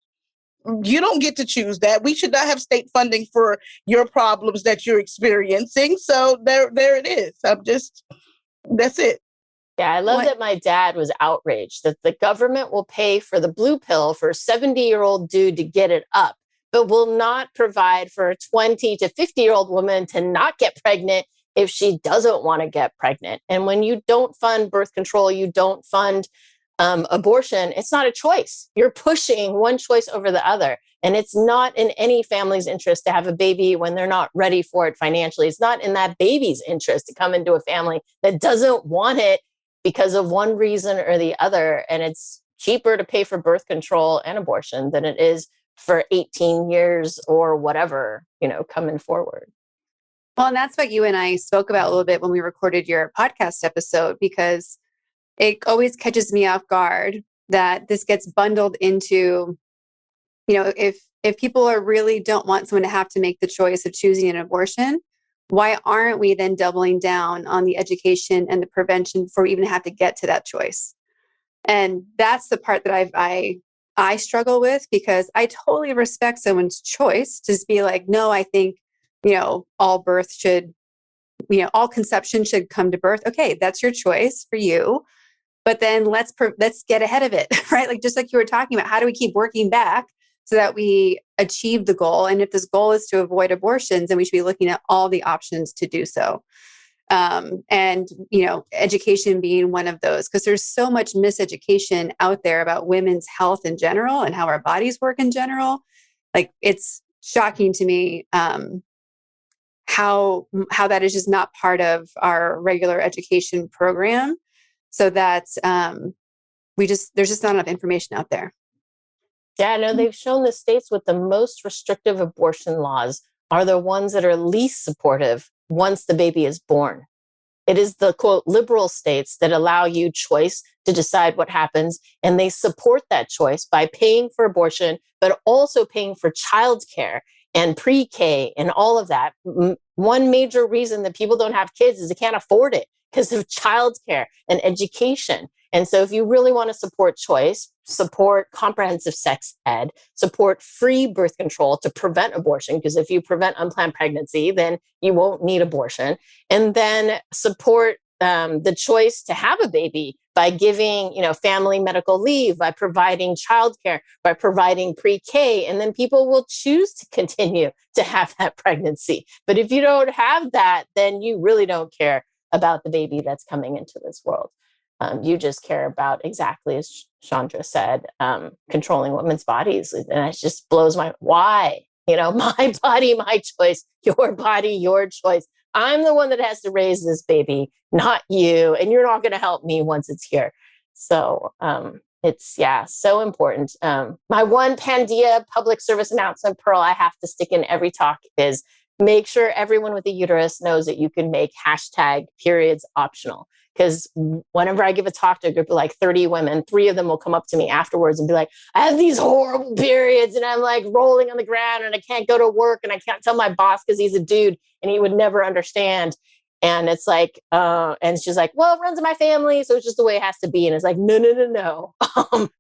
you don't get to choose that. We should not have state funding for your problems that you're experiencing. So there it is. That's it. Yeah, I love that my dad was outraged that the government will pay for the blue pill for a 70-year-old dude to get it up, but will not provide for a 20 to 50-year-old woman to not get pregnant if she doesn't want to get pregnant. And when you don't fund birth control, you don't fund abortion, it's not a choice. You're pushing one choice over the other. And it's not in any family's interest to have a baby when they're not ready for it financially. It's not in that baby's interest to come into a family that doesn't want it because of one reason or the other. And it's cheaper to pay for birth control and abortion than it is for 18 years or whatever, coming forward. Well, and that's what you and I spoke about a little bit when we recorded your podcast episode, because it always catches me off guard that this gets bundled into, if people really don't want someone to have to make the choice of choosing an abortion, why aren't we then doubling down on the education and the prevention before we even have to get to that choice? And that's the part that I struggle with, because I totally respect someone's choice to just be like, no, I think, all birth should, all conception should come to birth. Okay, that's your choice for you. But then let's get ahead of it, right? Like, just like you were talking about, how do we keep working back so that we achieve the goal? And if this goal is to avoid abortions, then we should be looking at all the options to do so. And education being one of those, because there's so much miseducation out there about women's health in general and how our bodies work in general. Like, it's shocking to me how that is just not part of our regular education program. So that's there's just not enough information out there. Yeah, no, they've shown the states with the most restrictive abortion laws are the ones that are least supportive once the baby is born. It is the, quote, liberal states that allow you choice to decide what happens. And they support that choice by paying for abortion, but also paying for childcare and pre-K and all of that. One major reason that people don't have kids is they can't afford it because of childcare and education. And so if you really want to support choice, support comprehensive sex ed, support free birth control to prevent abortion, because if you prevent unplanned pregnancy, then you won't need abortion. And then support the choice to have a baby by giving, family medical leave, by providing childcare, by providing pre-K, and then people will choose to continue to have that pregnancy. But if you don't have that, then you really don't care about the baby that's coming into this world. You just care about, exactly as Chandra said, controlling women's bodies. And it just blows why? My body, my choice, your body, your choice. I'm the one that has to raise this baby, not you. And you're not going to help me once it's here. So it's, so important. My one Pandia public service announcement, Pearl, I have to stick in every talk is make sure everyone with a uterus knows that you can make #periods optional. Because whenever I give a talk to a group of like 30 women, 3 of them will come up to me afterwards and be like, I have these horrible periods and I'm like rolling on the ground and I can't go to work and I can't tell my boss because he's a dude and he would never understand. And it's like, and she's like, well, it runs in my family, so it's just the way it has to be. And it's like, no.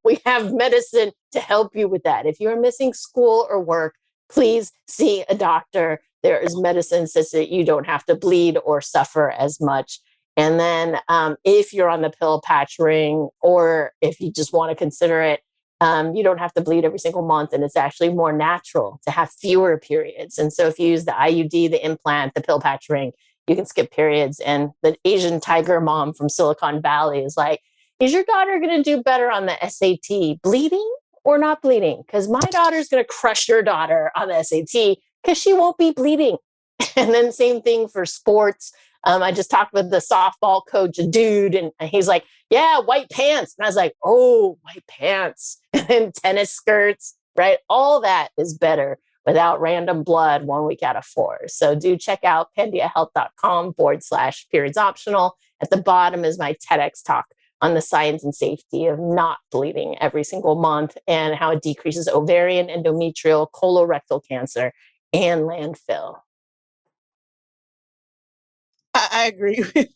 We have medicine to help you with that. If you're missing school or work, please see a doctor. There is medicine such that you don't have to bleed or suffer as much. And then if you're on the pill patch ring, or if you just want to consider it, you don't have to bleed every single month. And it's actually more natural to have fewer periods. And so if you use the IUD, the implant, the pill patch ring, you can skip periods. And the Asian tiger mom from Silicon Valley is like, is your daughter going to do better on the SAT bleeding or not bleeding? Because my daughter's going to crush your daughter on the SAT because she won't be bleeding. And then same thing for sports. I just talked with the softball coach, a dude, and he's like, yeah, white pants. And I was like, oh, white pants. And then tennis skirts, right? All that is better without random blood 1 week out of 4. So do check out pandiahealth.com/periods optional. At the bottom is my TEDx talk on the science and safety of not bleeding every single month and how it decreases ovarian, endometrial, colorectal cancer, and landfill. I agree with.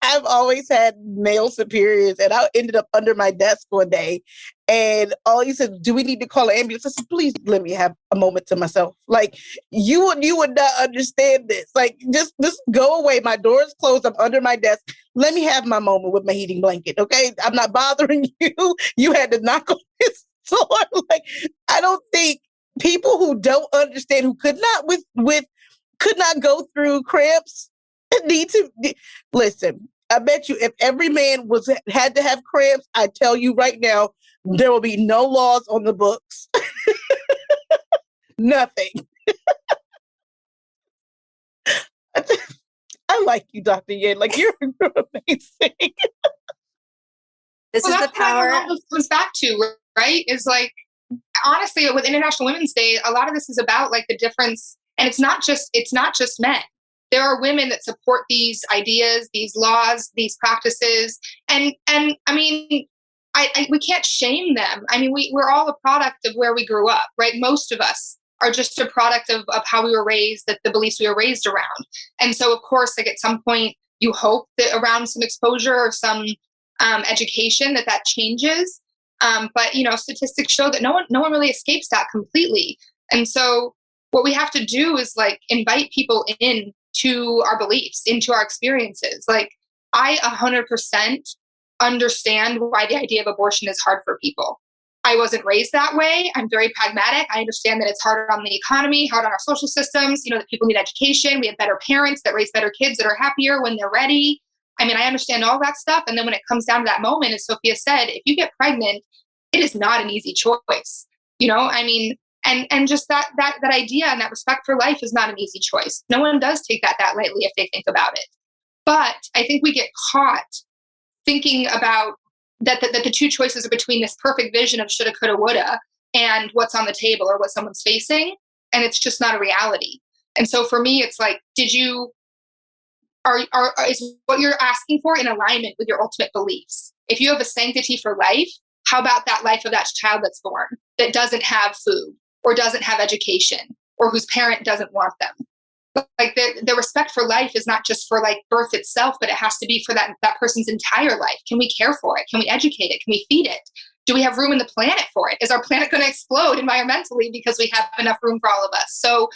I've always had male superiors, and I ended up under my desk one day, and all he said, "Do we need to call an ambulance?" I said, "Please let me have a moment to myself. Like you would not understand this. Like just go away. My door is closed. I'm under my desk. Let me have my moment with my heating blanket. Okay, I'm not bothering you. You had to knock on this door. Like I don't think people who don't understand, who could not go through cramps, need to listen. I bet you if every man had to have cramps, I tell you right now, there will be no laws on the books. Nothing. I like you, Dr. Yen. Like you're amazing. This is the power. All this comes back to, right? Is like, honestly, with International Women's Day, a lot of this is about like the difference. And it's not just men. There are women that support these ideas, these laws, these practices. And I mean, we can't shame them. I mean, we're all a product of where we grew up, right? Most of us are just a product of how we were raised, that the beliefs we were raised around. And so, of course, like at some point, you hope that around some exposure or some education that changes. But, statistics show that no one really escapes that completely. And so what we have to do is like invite people in to our beliefs, into our experiences. Like I 100% understand why the idea of abortion is hard for people. I wasn't raised that way. I'm very pragmatic. I understand that it's harder on the economy, hard on our social systems, that people need education. We have better parents that raise better kids that are happier when they're ready. I mean, I understand all that stuff. And then when it comes down to that moment, as Sophia said, if you get pregnant, it is not an easy choice. I mean, and just that idea and that respect for life is not an easy choice. No one does take that lightly if they think about it. But I think we get caught thinking about that the two choices are between this perfect vision of shoulda, coulda, woulda and what's on the table or what someone's facing. And it's just not a reality. And so for me, it's like, is what you're asking for in alignment with your ultimate beliefs? If you have a sanctity for life, how about that life of that child that's born that doesn't have food or doesn't have education or whose parent doesn't want them? Like the respect for life is not just for like birth itself, but it has to be for that person's entire life. Can we care for it? Can we educate it? Can we feed it? Do we have room in the planet for it? Is our planet going to explode environmentally because we have enough room for all of us? So,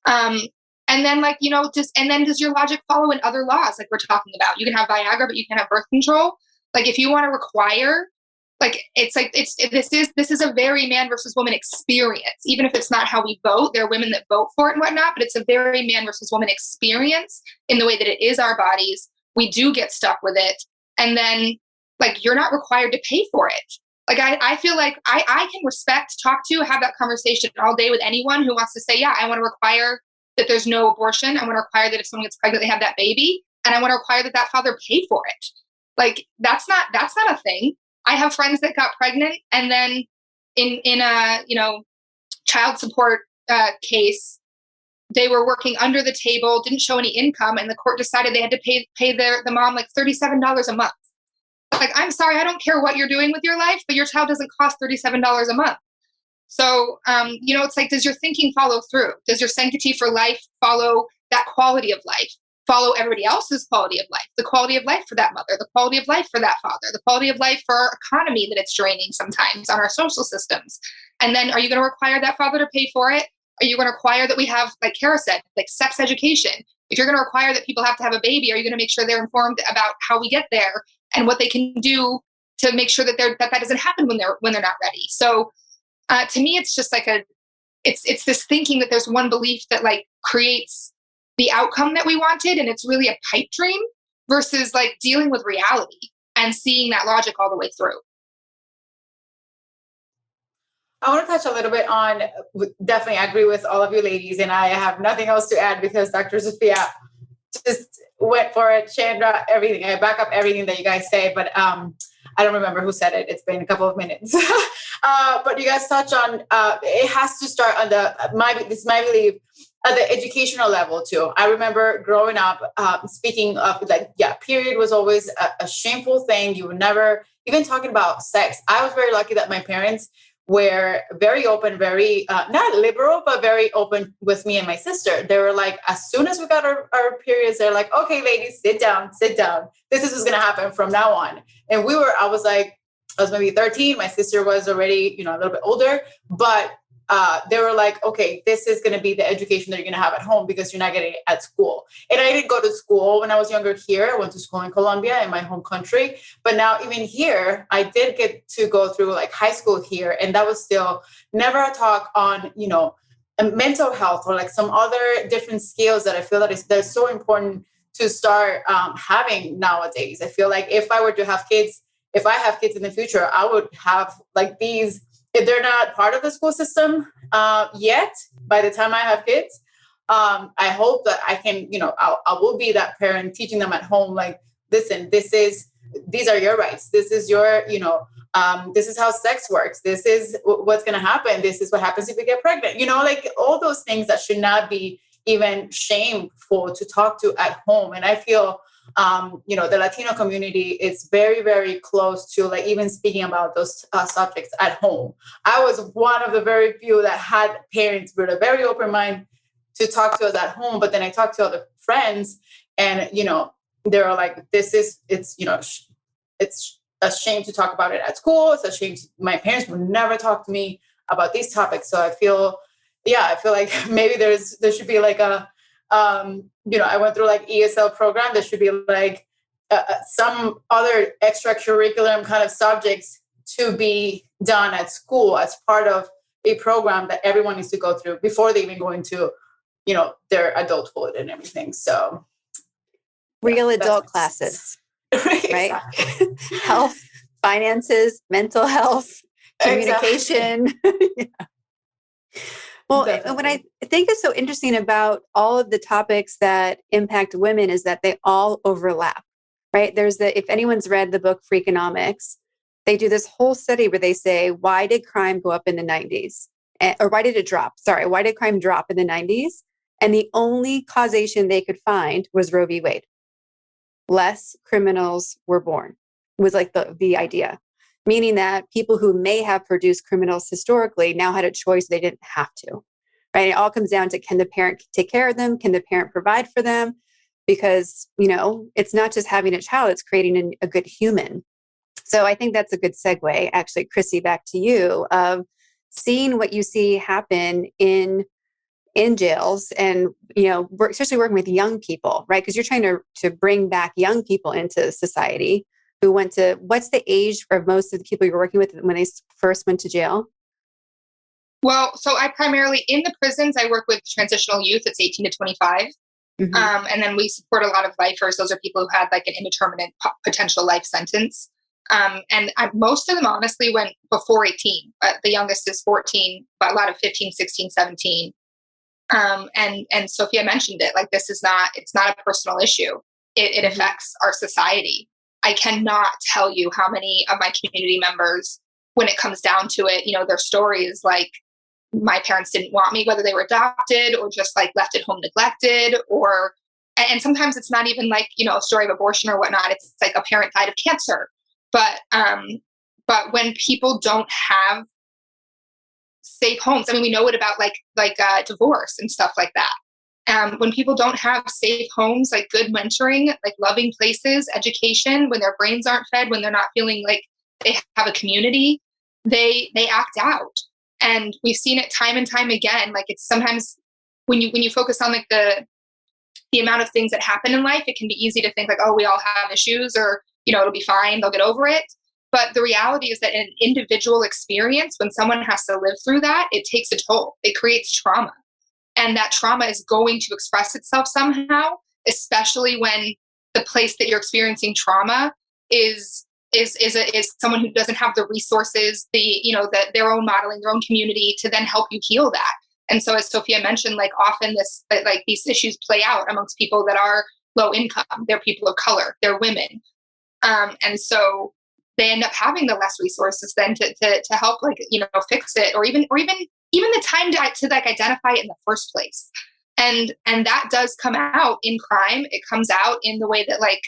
and then like, does your logic follow in other laws? Like we're talking about, you can have Viagra, but you can have birth control. Like if you want to require, like, this is a very man versus woman experience. Even if it's not how we vote, there are women that vote for it and whatnot, but it's a very man versus woman experience in the way that it is our bodies. we do get stuck with it. And then like, you're not required to pay for it. Like, I feel like I can respect, talk to, have that conversation all day with anyone who wants to say, yeah, I want to require that there's no abortion. I want to require that if someone gets pregnant, they have that baby. And I want to require that father pay for it. Like, that's not a thing. I have friends that got pregnant and then in a, child support case, they were working under the table, didn't show any income, and the court decided they had to pay the mom like $37 a month. Like, I'm sorry, I don't care what you're doing with your life, but your child doesn't cost $37 a month. So, it's like, does your thinking follow through? Does your sanctity for life follow that quality of life? Follow everybody else's quality of life, the quality of life for that mother, the quality of life for that father, the quality of life for our economy that it's draining sometimes on our social systems. And then are you going to require that father to pay for it? Are you going to require that we have, like Kara said, like sex education? If you're going to require that people have to have a baby, are you going to make sure they're informed about how we get there and what they can do to make sure that that doesn't happen when they're not ready? So to me, it's just like it's this thinking that there's one belief that like creates the outcome that we wanted, and it's really a pipe dream versus like dealing with reality and seeing that logic all the way through. I want to touch a little bit on, definitely I agree with all of you ladies, and I have nothing else to add because Dr. Sophia just went for it. Chandra, everything. I back up everything that you guys say, but I don't remember who said it. It's been a couple of minutes. But you guys touch on, it has to start on this is my belief, at the educational level too. I remember growing up, speaking of period was always a shameful thing. You would never, even talking about sex. I was very lucky that my parents were very open, very, not liberal, but very open with me and my sister. They were like, as soon as we got our periods, they're like, okay, ladies, sit down. This is what's going to happen from now on. And I was maybe 13. My sister was already, a little bit older, but they were like, okay, this is going to be the education that you're going to have at home because you're not getting it at school. And I didn't go to school when I was younger here. I went to school in Colombia, in my home country. But now even here, I did get to go through like high school here. And that was still never a talk on, mental health or like some other different skills that I feel they're so important to start having nowadays. I feel like if I have kids in the future, I would have like these. If they're not part of the school system yet, by the time I have kids, I hope that I can, I will be that parent teaching them at home, like, listen, these are your rights. This is your, this is how sex works. This is what's going to happen. This is what happens if you get pregnant, like all those things that should not be even shameful to talk to at home. And I feel the Latino community is very, very close to like even speaking about those subjects at home. I was one of the very few that had parents with a very open mind to talk to us at home. But then I talked to other friends and, they were like, it's a shame to talk about it at school. It's a shame. My parents would never talk to me about these topics. So I feel like maybe there should be like I went through like ESL program. There should be like some other extracurricular kind of subjects to be done at school as part of a program that everyone needs to go through before they even go into, their adulthood and everything. So real adult classes, right? Health, finances, mental health, communication. Yeah. Well, Definitely. what I think is so interesting about all of the topics that impact women is that they all overlap, right? If anyone's read the book Freakonomics, they do this whole study where they say, why did crime go up in the 90s? Or why did it drop? Sorry, why did crime drop in the 90s? And the only causation they could find was Roe v. Wade. Less criminals were born, was like the idea. Meaning that people who may have produced criminals historically now had a choice they didn't have to, right? It all comes down to, can the parent take care of them? Can the parent provide for them? Because, it's not just having a child, it's creating a good human. So I think that's a good segue, actually, Kristy, back to you, of seeing what you see happen in jails and, especially working with young people, right? Because you're trying to bring back young people into society. What's the age of most of the people you're working with when they first went to jail? Well, so I primarily, in the prisons, I work with transitional youth. It's 18 to 25. And then we support a lot of lifers. Those are people who had like an indeterminate potential life sentence. Most of them honestly went before 18, but the youngest is 14, but a lot of 15, 16, 17. And Sophia mentioned it, like, it's not a personal issue. It affects our society. I cannot tell you how many of my community members, when it comes down to it, their story is like, my parents didn't want me, whether they were adopted or just like left at home neglected, and sometimes it's not even like, a story of abortion or whatnot. It's like a parent died of cancer. But when people don't have safe homes, I mean, we know it about like divorce and stuff like that. When people don't have safe homes, like good mentoring, like loving places, education, when their brains aren't fed, when they're not feeling like they have a community, they act out. And we've seen it time and time again. Like, it's sometimes when you focus on like the amount of things that happen in life, it can be easy to think like, oh, we all have issues, or, it'll be fine, they'll get over it. But the reality is that in an individual experience, when someone has to live through that, it takes a toll. It creates trauma. And that trauma is going to express itself somehow, especially when the place that you're experiencing trauma is someone who doesn't have the resources, their own modeling, their own community to then help you heal that. And so, as Sophia mentioned, like, often these issues play out amongst people that are low income. They're people of color. They're women, and so they end up having the less resources then to help, like, fix it, or even the time to like identify it in the first place. And that does come out in crime. It comes out in the way that, like,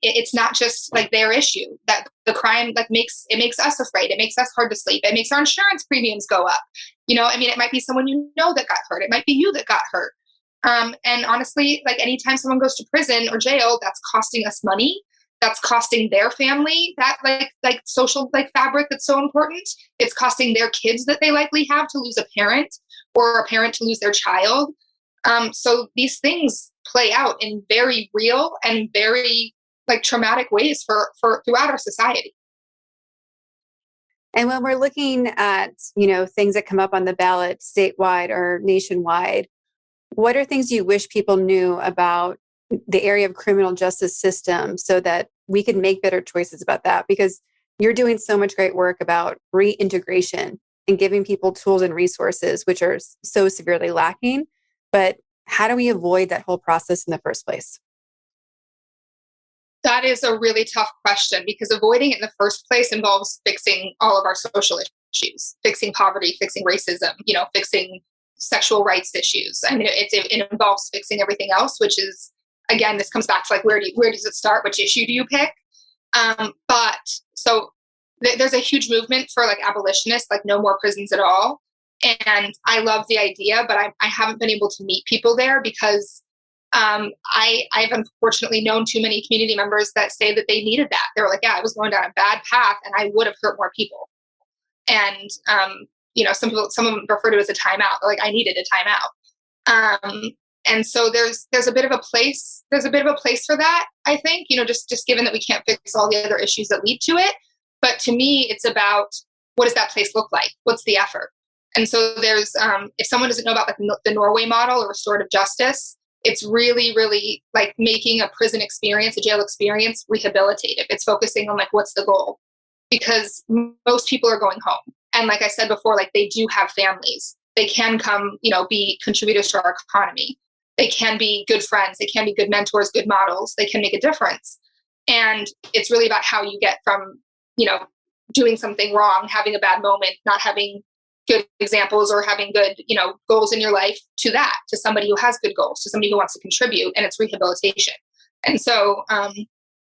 it's not just like their issue, that the crime like makes us afraid. It makes us hard to sleep. It makes our insurance premiums go up. It might be someone that got hurt. It might be you that got hurt. And honestly, like, anytime someone goes to prison or jail, that's costing us money. That's costing their family that like social like fabric that's so important. It's costing their kids that they likely have to lose a parent, or a parent to lose their child. So these things play out in very real and very like traumatic ways for throughout our society. And when we're looking at, things that come up on the ballot statewide or nationwide, what are things you wish people knew about the area of criminal justice system so that we could make better choices about that? Because you're doing so much great work about reintegration and giving people tools and resources, which are so severely lacking. But how do we avoid that whole process in the first place? That is a really tough question, because avoiding it in the first place involves fixing all of our social issues, fixing poverty, fixing racism, fixing sexual rights issues. I mean, it involves fixing everything else, which is, again, this comes back to like, where does it start? Which issue do you pick? But so there's a huge movement for like abolitionists, like no more prisons at all. And I love the idea, but I haven't been able to meet people there because I've unfortunately known too many community members that say that they needed that. They were like, yeah, I was going down a bad path and I would have hurt more people. And, some of them refer to it as a timeout. Like, I needed a timeout. And so there's a bit of a place for that, I think, just given that we can't fix all the other issues that lead to it. But to me, it's about, what does that place look like? What's the effort? And so there's, if someone doesn't know about like the Norway model or restorative justice, it's really, really like making a prison experience, a jail experience, rehabilitative. It's focusing on like, what's the goal? Because most people are going home. And like I said before, like, they do have families. They can come, be contributors to our economy. They can be good friends. They can be good mentors, good models. They can make a difference. And it's really about how you get from, doing something wrong, having a bad moment, not having good examples or having good, goals in your life, to somebody who has good goals, to somebody who wants to contribute, and it's rehabilitation. And so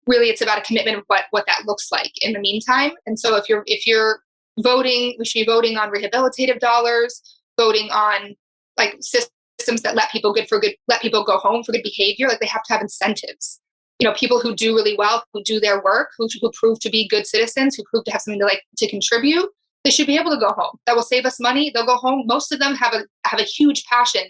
really it's about a commitment of what that looks like in the meantime. And so if you're voting, we should be voting on rehabilitative dollars, voting on like systems that let people go home for good behavior. Like, they have to have incentives. People who do really well, who do their work, who prove to be good citizens, who prove to have something to contribute, they should be able to go home. That will save us money. They'll go home. Most of them have a huge passion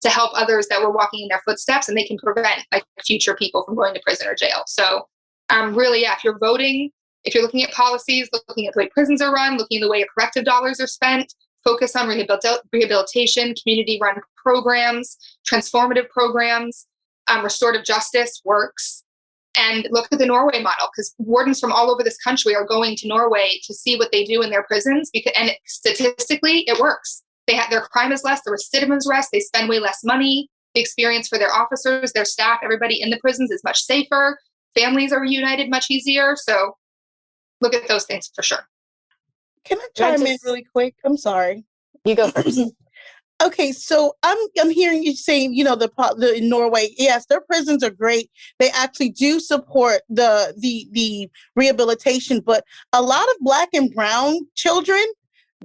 to help others that were walking in their footsteps, and they can prevent like future people from going to prison or jail. So really, yeah, if you're voting, if you're looking at policies, looking at the way prisons are run, looking at the way corrective dollars are spent, focus on rehabilitation, community-run programs, transformative programs, Restorative justice works. And look at the Norway model, because wardens from all over this country are going to Norway to see what they do in their prisons. And statistically, it works. Their crime is less, the recidivism is less, they spend way less money. The experience for their officers, their staff, everybody in the prisons is much safer. Families are reunited much easier. So look at those things for sure. Can I chime in really quick? I'm sorry. You go first. Okay, so I'm hearing you saying, the in Norway, yes, their prisons are great. They actually do support the rehabilitation, but a lot of Black and brown children,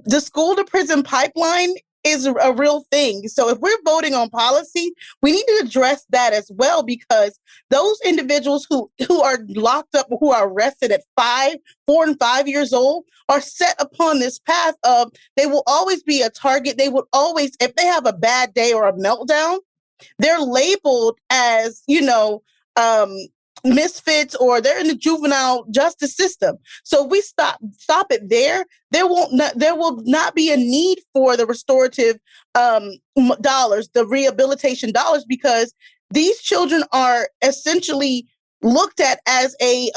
the school to prison pipeline is a real thing. So if we're voting on policy, we need to address that as well, because those individuals who are locked up, who are arrested at 4 and 5 years old, are set upon this path of, they will always be a target. They would always, if they have a bad day or a meltdown, they're labeled as, misfits, or they're in the juvenile justice system. So if we stop it there, there will not be a need for the restorative dollars, the rehabilitation dollars, because these children are essentially looked at as a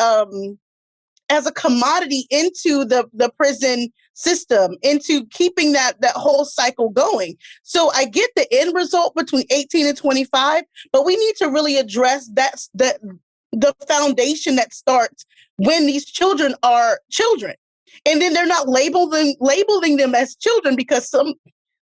commodity into the prison system, into keeping that whole cycle going. So I get the end result between 18 and 25, but we need to really address the foundation that starts when these children are children. And then they're not labeling them as children, because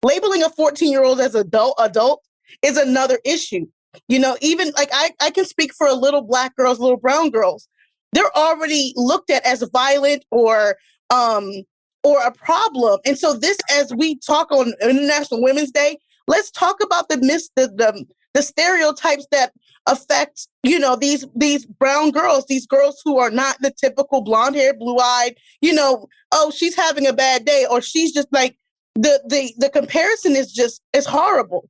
labeling a 14-year-old as adult is another issue. Even like I can speak for little Black girls, little brown girls. They're already looked at as violent or a problem. And so this, as we talk on International Women's Day, let's talk about the stereotypes that affect, these brown girls, these girls who are not the typical blonde hair, blue eyed, oh, she's having a bad day, or she's just like, the comparison is horrible,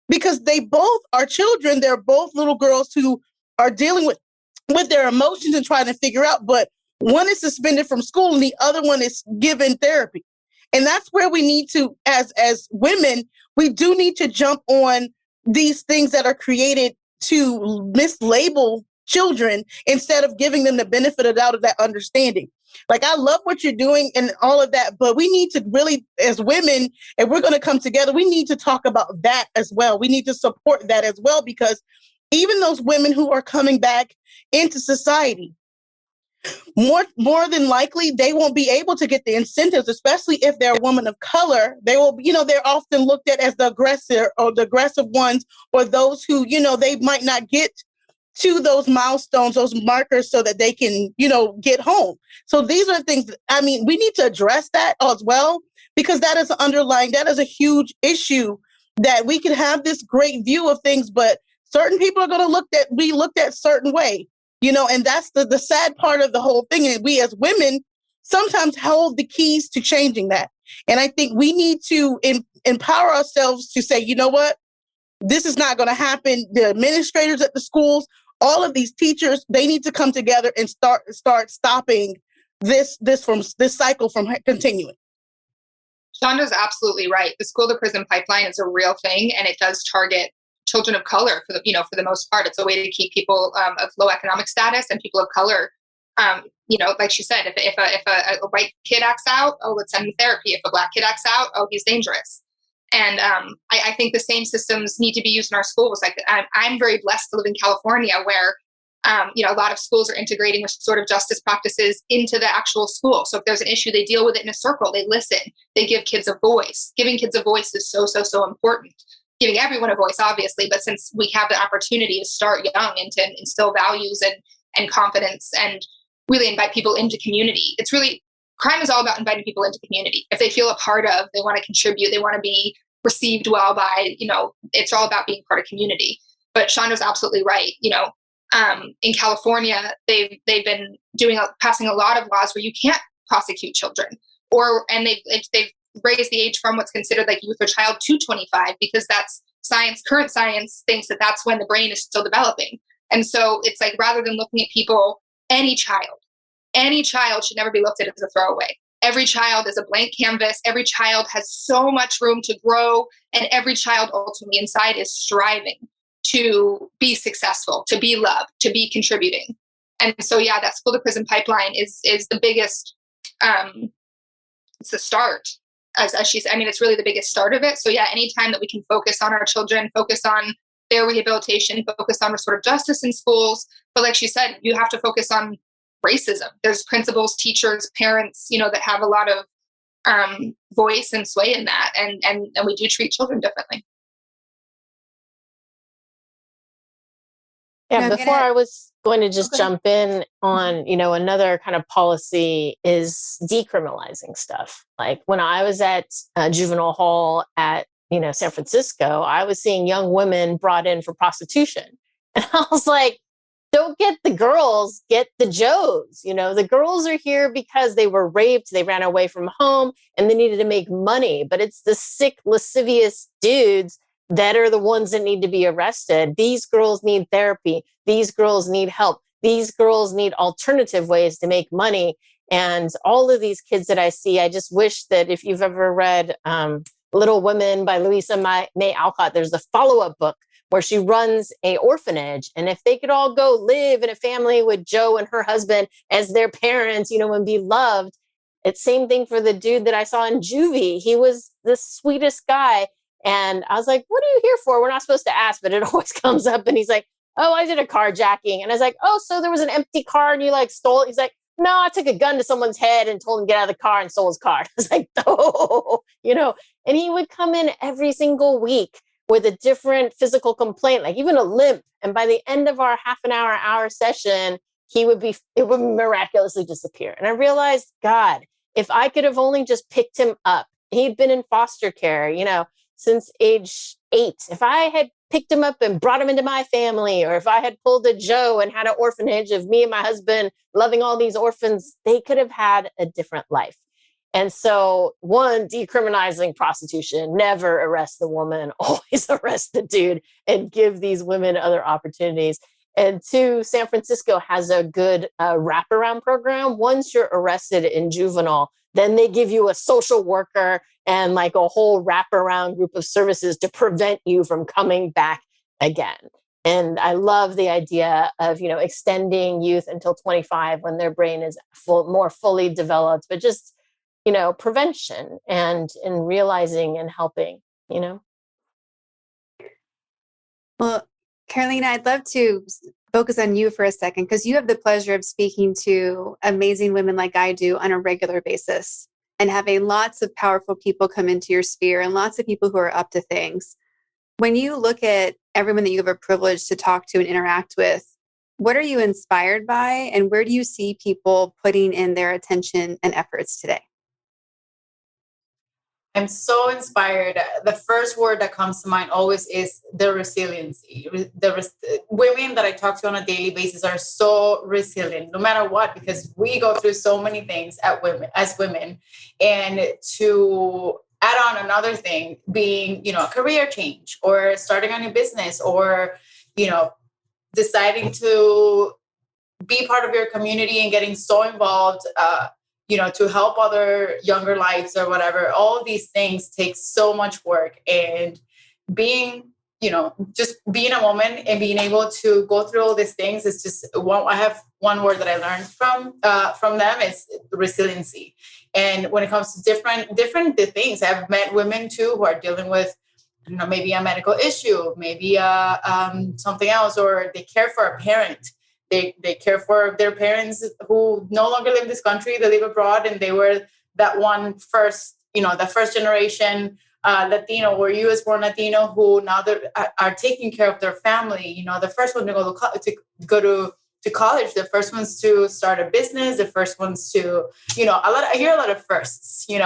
because they both are children. They're both little girls who are dealing with their emotions and trying to figure out, but one is suspended from school and the other one is given therapy. And that's where we need to, as women, we do need to jump on these things that are created to mislabel children instead of giving them the benefit of the doubt of that understanding. Like, I love what you're doing and all of that, but we need to really, as women, if we're going to come together, we need to talk about that as well. We need to support that as well, because even those women who are coming back into society, more than likely, they won't be able to get the incentives, especially if they're a woman of color. They will, they're often looked at as the aggressor or the aggressive ones, or those who, they might not get to those milestones, those markers, so that they can, get home. So these are things, we need to address that as well, because that is that is a huge issue, that we can have this great view of things, but certain people are going to be looked at certain way. And that's the sad part of the whole thing. And we as women sometimes hold the keys to changing that. And I think we need to empower ourselves to say, you know what, this is not going to happen. The administrators at the schools, all of these teachers, they need to come together and start stopping this cycle from continuing. Chandra's absolutely right. The school to prison pipeline is a real thing, and it does target children of color for the most part. It's a way to keep people of low economic status and people of color. Like she said, if a white kid acts out, oh, let's send him therapy. If a Black kid acts out, oh, he's dangerous. And I think the same systems need to be used in our schools. Like, I'm very blessed to live in California, where a lot of schools are integrating restorative justice practices into the actual school. So if there's an issue, they deal with it in a circle. They listen. They give kids a voice. Giving kids a voice is so important. Giving everyone a voice, obviously, but since we have the opportunity to start young and to instill values and confidence and really invite people into community, it's really, crime is all about inviting people into community. If they feel a part of, they want to contribute, they want to be received well by, it's all about being part of community. But Chandra's absolutely right. In California, they've been passing a lot of laws where you can't prosecute children, and they've raise the age from what's considered like youth or child to 25, because that's science. Current science thinks that that's when the brain is still developing. And so it's like, rather than looking at people, any child should never be looked at as a throwaway. Every child is a blank canvas. Every child has so much room to grow, and every child ultimately inside is striving. to be successful, to be loved, to be contributing. And so, yeah, that school to prison pipeline is the biggest, it's the start, as she said. I mean, it's really the biggest start of it. So yeah, anytime that we can focus on our children, focus on their rehabilitation, focus on restorative justice in schools. But like she said, you have to focus on racism. There's principals, teachers, parents, that have a lot of voice and sway in that. And we do treat children differently. Yeah, before I was going to just jump in on, another kind of policy is decriminalizing stuff. Like when I was at juvenile hall at, San Francisco, I was seeing young women brought in for prostitution. And I was like, don't get the girls, get the Joes. The girls are here because they were raped, they ran away from home, and they needed to make money. But it's the sick, lascivious dudes that are the ones that need to be arrested. These girls need therapy. These girls need help. These girls need alternative ways to make money. And all of these kids that I see, I just wish that if you've ever read Little Women by Louisa May Alcott, there's a follow-up book where she runs a orphanage. And if they could all go live in a family with Joe and her husband as their parents, and be loved. It's same thing for the dude that I saw in juvie. He was the sweetest guy. And I was like, what are you here for? We're not supposed to ask, but it always comes up. And he's like, oh, I did a carjacking. And I was like, oh, so there was an empty car and you stole it? He's like, no, I took a gun to someone's head and told him to get out of the car and stole his car. I was like, oh, and he would come in every single week with a different physical complaint, like even a limp. And by the end of our half an hour session, it would miraculously disappear. And I realized, God, if I could have only just picked him up, he'd been in foster care, since age 8. If I had picked him up and brought him into my family, or if I had pulled a Joe and had an orphanage of me and my husband loving all these orphans, they could have had a different life. And so, one, decriminalizing prostitution, never arrest the woman, always arrest the dude and give these women other opportunities. And 2, San Francisco has a good wraparound program. Once you're arrested in juvenile, then they give you a social worker and a whole wraparound group of services to prevent you from coming back again. And I love the idea of, extending youth until 25 when their brain is more fully developed, but just, prevention and realizing and helping, Well, Carolina, I'd love to focus on you for a second, because you have the pleasure of speaking to amazing women like I do on a regular basis and having lots of powerful people come into your sphere and lots of people who are up to things. When you look at everyone that you have a privilege to talk to and interact with, what are you inspired by, and where do you see people putting in their attention and efforts today? I'm so inspired. The first word that comes to mind always is the resiliency. Women that I talk to on a daily basis are so resilient, no matter what, because we go through so many things as women. And to add on another thing, being, a career change or starting a new business or, deciding to be part of your community and getting so involved, to help other younger lives or whatever, all of these things take so much work. And being, just being a woman and being able to go through all these things is just I have one word that I learned from them is resiliency. And when it comes to different things, I've met women too who are dealing with, maybe a medical issue, maybe something else, or they care for a parent. They care for their parents who no longer live in this country, they live abroad, and they were that the first generation Latino or US born Latino who now are taking care of their family. The first one to go to college, the first ones to start a business, the first ones to, I hear a lot of firsts, and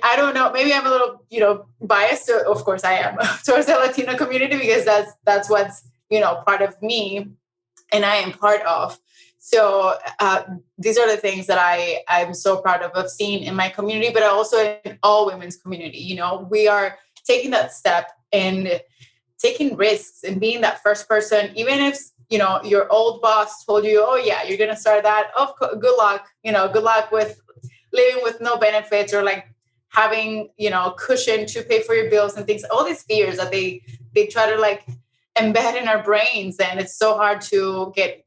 I don't know, maybe I'm a little, biased. Of course I am towards the Latino community because that's what's, part of me. And I am part of. So these are the things that I'm so proud of seeing in my community, but also in all women's community. We are taking that step and taking risks and being that first person, even if, your old boss told you, oh yeah, you're going to start that. Oh, good luck. Good luck with living with no benefits or having, cushion to pay for your bills and things, all these fears that they try to embedded in our brains, and it's so hard to get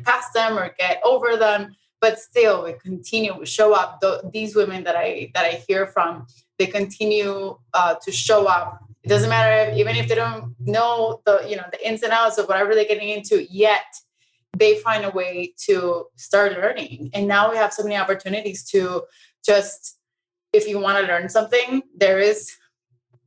past them or get over them. But still, we continue to show up. These women that I hear from, they continue to show up. It doesn't matter even if they don't know the ins and outs of whatever they're getting into yet. They find a way to start learning. And now we have so many opportunities to just, if you want to learn something, there is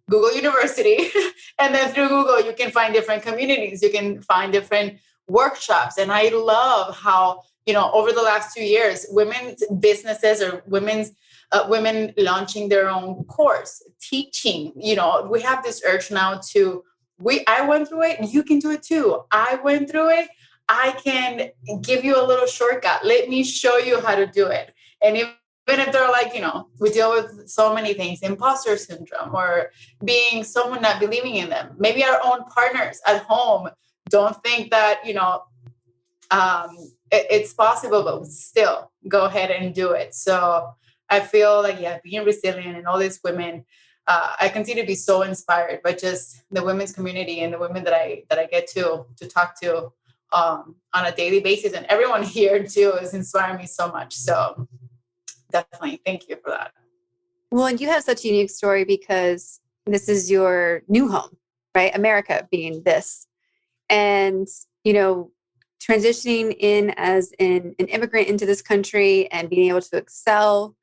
Google University. And then through Google, you can find different communities. You can find different workshops. And I love how, over the last 2 years, women's businesses or women launching their own course, teaching, we have this urge now I went through it. You can do it too. I went through it. I can give you a little shortcut. Let me show you how to do it. And even if they're like, we deal with so many things, imposter syndrome or being someone not believing in them. Maybe our own partners at home don't think that, it's possible, but still go ahead and do it. So I feel like, being resilient and all these women, I continue to be so inspired by just the women's community and the women that I get to talk to on a daily basis. And everyone here too is inspiring me so much. So definitely thank you for that. Well, and you have such a unique story because this is your new home, right? America being this. And, transitioning in as an immigrant into this country and being able to excel,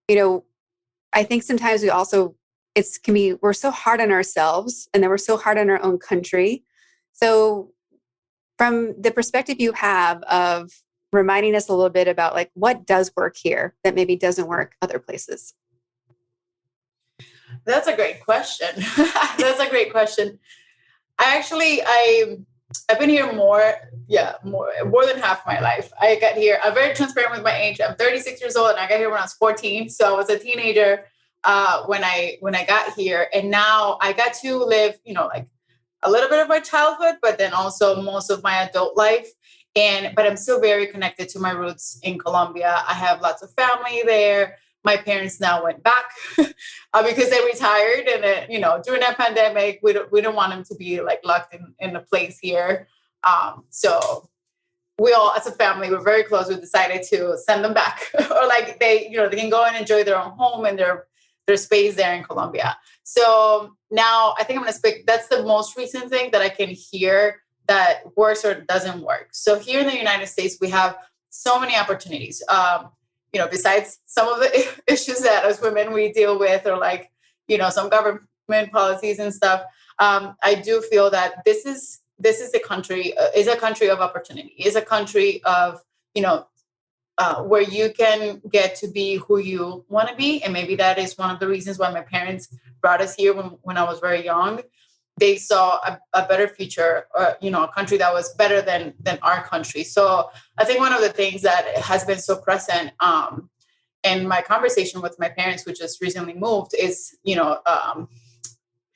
I think sometimes we're so hard on ourselves and then we're so hard on our own country. So from the perspective you have of reminding us a little bit about like what does work here that maybe doesn't work other places. That's a great question. That's a great question. I've been here more than half my life. I got here, I'm very transparent with my age. I'm 36 years old and I got here when I was 14. So I was a teenager when I got here. And now I got to live, like a little bit of my childhood, but then also most of my adult life. But I'm still very connected to my roots in Colombia. I have lots of family there. My parents now went back because they retired. And then, during that pandemic, we don't want them to be like locked in a place here. So we all, as a family, we're very close. We decided to send them back or like they can go and enjoy their own home and their space there in Colombia. So now I think I'm going to speak. That's the most recent thing that I can hear that works or doesn't work. So here in the United States, we have so many opportunities. Besides some of the issues that as women we deal with, or like, some government policies and stuff, I do feel that this is a country of opportunity. Is a country of, where you can get to be who you want to be. And maybe that is one of the reasons why my parents brought us here when I was very young. They saw a better future, a country that was better than our country. So I think one of the things that has been so present in my conversation with my parents, who just recently moved, is,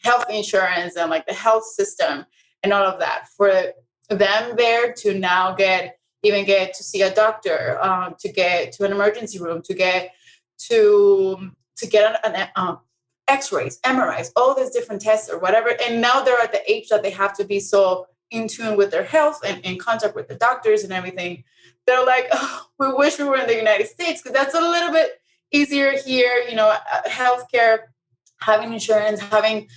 health insurance and like the health system and all of that. For them there to now get to see a doctor, to get to an emergency room, to get an X-rays, MRIs, all these different tests or whatever. And now they're at the age that they have to be so in tune with their health and in contact with the doctors and everything. They're like, oh, we wish we were in the United States because that's a little bit easier here, healthcare, having insurance, having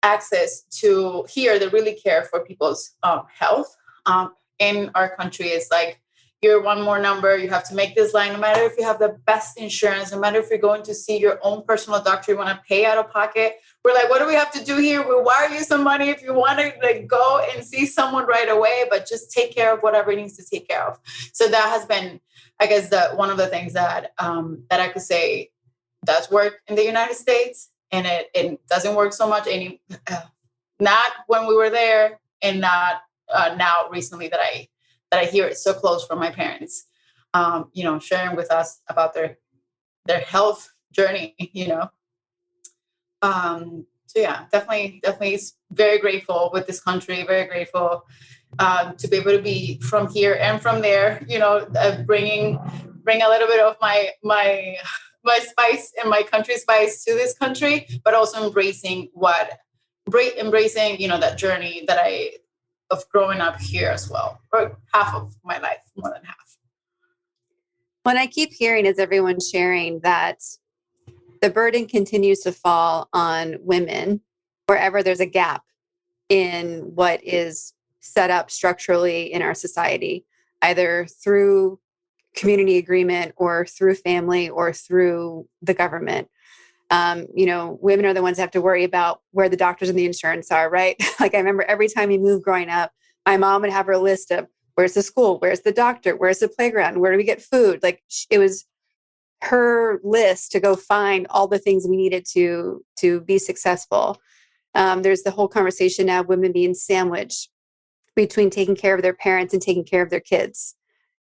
access to here. They really care for people's health. In our country, it's like, you're one more number. You have to make this line, no matter if you have the best insurance, no matter if you're going to see your own personal doctor, you want to pay out of pocket. We're like, what do we have to do here? We'll wire you some money if you want to like go and see someone right away, but just take care of whatever it needs to take care of. So that has been, I guess, one of the things that I could say does work in the United States, and it doesn't work so much not when we were there, and not now recently that I hear it so close from my parents, sharing with us about their health journey, So yeah, definitely very grateful with this country, very grateful to be able to be from here and from there, bring a little bit of my spice and my country spice to this country, but also embracing what embracing, that journey of growing up here as well, or half of my life, more than half. What I keep hearing is everyone sharing that the burden continues to fall on women wherever there's a gap in what is set up structurally in our society, either through community agreement or through family or through the government. Women are the ones that have to worry about where the doctors and the insurance are, right? Like I remember every time we moved growing up, my mom would have her list of where's the school, where's the doctor, where's the playground, where do we get food? Like it was her list to go find all the things we needed to be successful. There's the whole conversation now of women being sandwiched between taking care of their parents and taking care of their kids,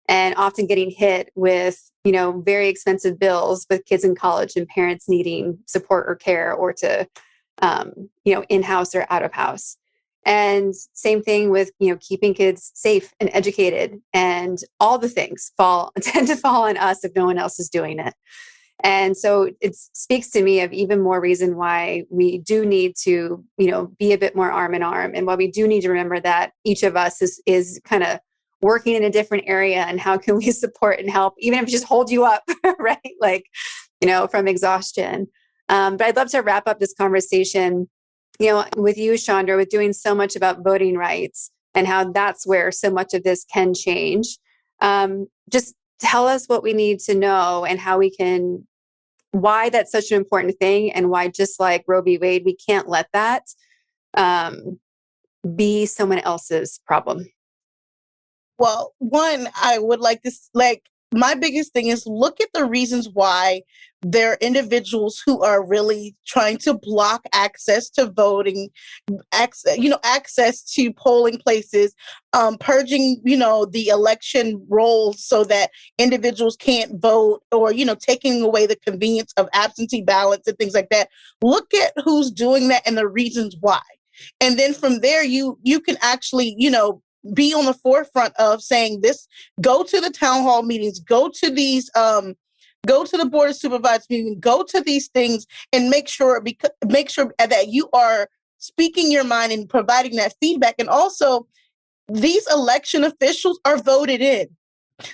and often getting hit with, very expensive bills with kids in college and parents needing support or care or to, in-house or out of house. And same thing with, keeping kids safe and educated, and all the things tend to fall on us if no one else is doing it. And so it speaks to me of even more reason why we do need to, be a bit more arm in arm, and why we do need to remember that each of us is kind of working in a different area, and how can we support and help, even if it just hold you up, right? Like, from exhaustion. But I'd love to wrap up this conversation, with you, Chandra, with doing so much about voting rights and how that's where so much of this can change. Just tell us what we need to know and how we can, why that's such an important thing, and why, just like Roe v. Wade, we can't let that be someone else's problem. Well, one, I would like to, my biggest thing is look at the reasons why there are individuals who are really trying to block access to voting, access to polling places, purging, the election rolls so that individuals can't vote, or, taking away the convenience of absentee ballots and things like that. Look at who's doing that and the reasons why. And then from there, you can actually, be on the forefront of saying this, go to the town hall meetings, go to these, go to the board of supervisors meeting, go to these things, and make sure that you are speaking your mind and providing that feedback. And also, these election officials are voted in.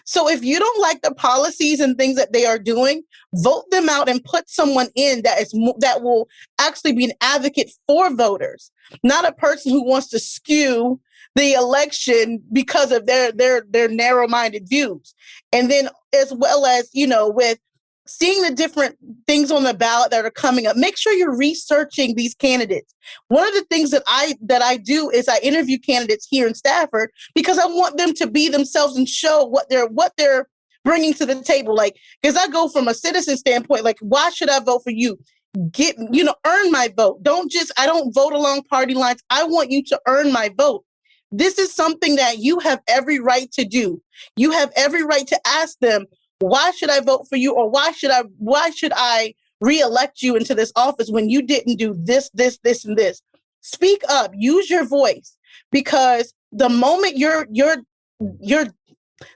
So if you don't like the policies and things that they are doing, vote them out and put someone in that will actually be an advocate for voters, not a person who wants to skew the election because of their narrow-minded views. And then, as well as, with seeing the different things on the ballot that are coming up, make sure you're researching these candidates. One of the things that I do is I interview candidates here in Stafford, because I want them to be themselves and show what they're bringing to the table. Like, because I go from a citizen standpoint, like, why should I vote for you? Earn my vote. I don't vote along party lines. I want you to earn my vote. This is something that you have every right to do. You have every right to ask them, why should I vote for you? Or why should I re-elect you into this office when you didn't do this, and this? Speak up, use your voice, because the moment your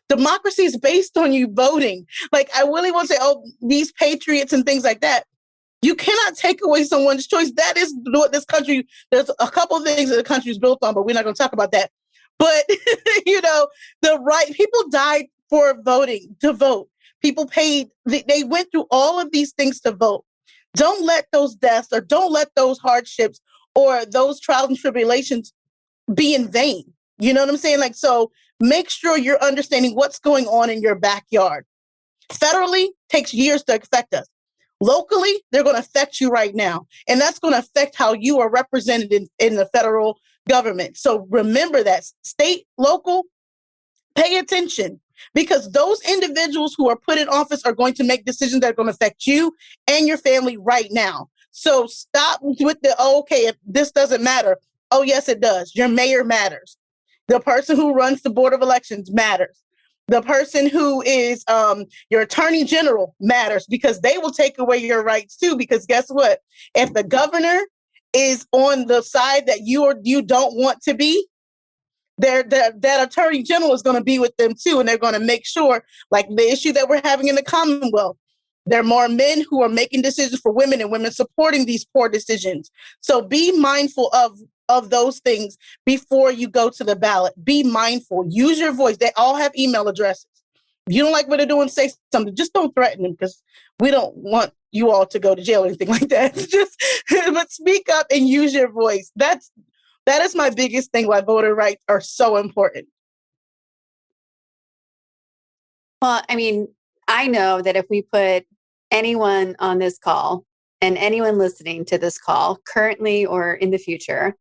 democracy is based on you voting. Like, I really want to say, these patriots and things like that. You cannot take away someone's choice. That is what this country, there's a couple of things that the country is built on, but we're not going to talk about that. But, the right, people died for to vote. People paid, they went through all of these things to vote. Don't let those deaths, or don't let those hardships or those trials and tribulations be in vain. You know what I'm saying? Like, so make sure you're understanding what's going on in your backyard. Federally, takes years to affect us. Locally, they're going to affect you right now. And that's going to affect how you are represented in the federal government. So remember that. State, local, pay attention, because those individuals who are put in office are going to make decisions that are going to affect you and your family right now. So stop with okay, if this doesn't matter. Oh, yes, it does. Your mayor matters. The person who runs the Board of Elections matters. The person who is your attorney general matters, because they will take away your rights too. Because guess what? If the governor is on the side that you don't want to be, that attorney general is going to be with them too. And they're going to make sure, like the issue that we're having in the Commonwealth, There are more men who are making decisions for women and women supporting these poor decisions. So be mindful of those things before you go to the ballot. Be mindful. Use your voice. They all have email addresses. If you don't like what they're doing, say something. Just don't threaten them, because we don't want you all to go to jail or anything like that. But speak up and use your voice. That is my biggest thing why voter rights are so important. Well, I mean, I know that if we put anyone on this call and anyone listening to this call currently or in the future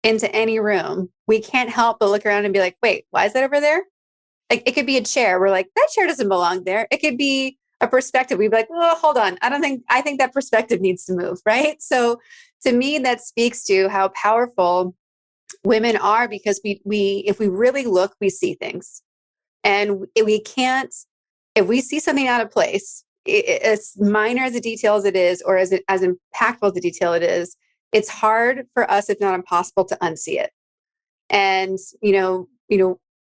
into any room, we can't help but look around and be like, wait, why is that over there? Like, it could be a chair. We're like, that chair doesn't belong there. It could be a perspective. We'd be like, oh, hold on. I think that perspective needs to move. Right. So to me, that speaks to how powerful women are, because we, if we really look, we see things. And we can't, if we see something out of place, as minor as the detail as it is, or as impactful as the detail it is, it's hard for us, if not impossible, to unsee it. And,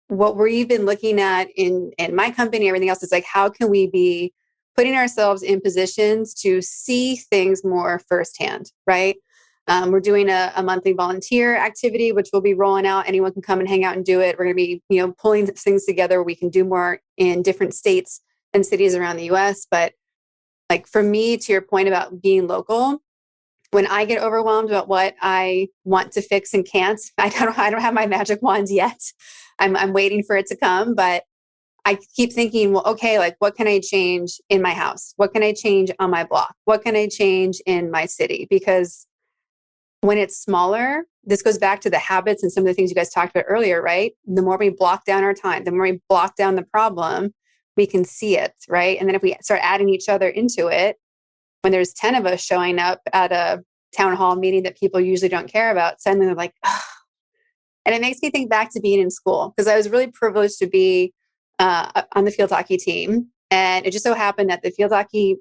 what we've been looking at in my company, everything else is like, how can we be putting ourselves in positions to see things more firsthand, right? We're doing a monthly volunteer activity, which we'll be rolling out. Anyone can come and hang out and do it. We're going to be, pulling things together. We can do more in different states and cities around the US. But like, for me, to your point about being local, when I get overwhelmed about what I want to fix and can't, I don't have my magic wand yet. I'm waiting for it to come, but I keep thinking, well, okay, like, what can I change in my house? What can I change on my block? What can I change in my city? Because when it's smaller, this goes back to the habits and some of the things you guys talked about earlier, right? The more we block down our time, the more we block down the problem, we can see it, right? And then if we start adding each other into it, when there's 10 of us showing up at a town hall meeting that people usually don't care about, suddenly they're like, oh. And it makes me think back to being in school, because I was really privileged to be on the field hockey team. And it just so happened that the field hockey,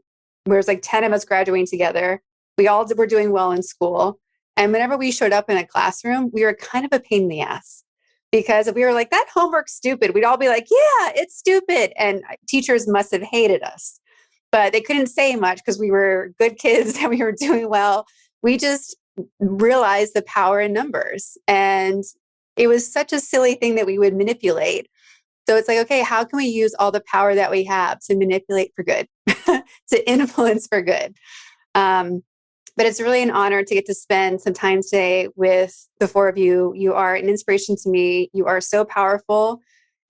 there was like 10 of us graduating together. We all were doing well in school. And whenever we showed up in a classroom, we were kind of a pain in the ass, because if we were like, that homework's stupid, we'd all be like, yeah, it's stupid. And teachers must have hated us, but they couldn't say much because we were good kids and we were doing well. We just realized the power in numbers. And it was such a silly thing that we would manipulate. So it's like, okay, how can we use all the power that we have to manipulate for good, to influence for good? But it's really an honor to get to spend some time today with the four of you. You are an inspiration to me. You are so powerful.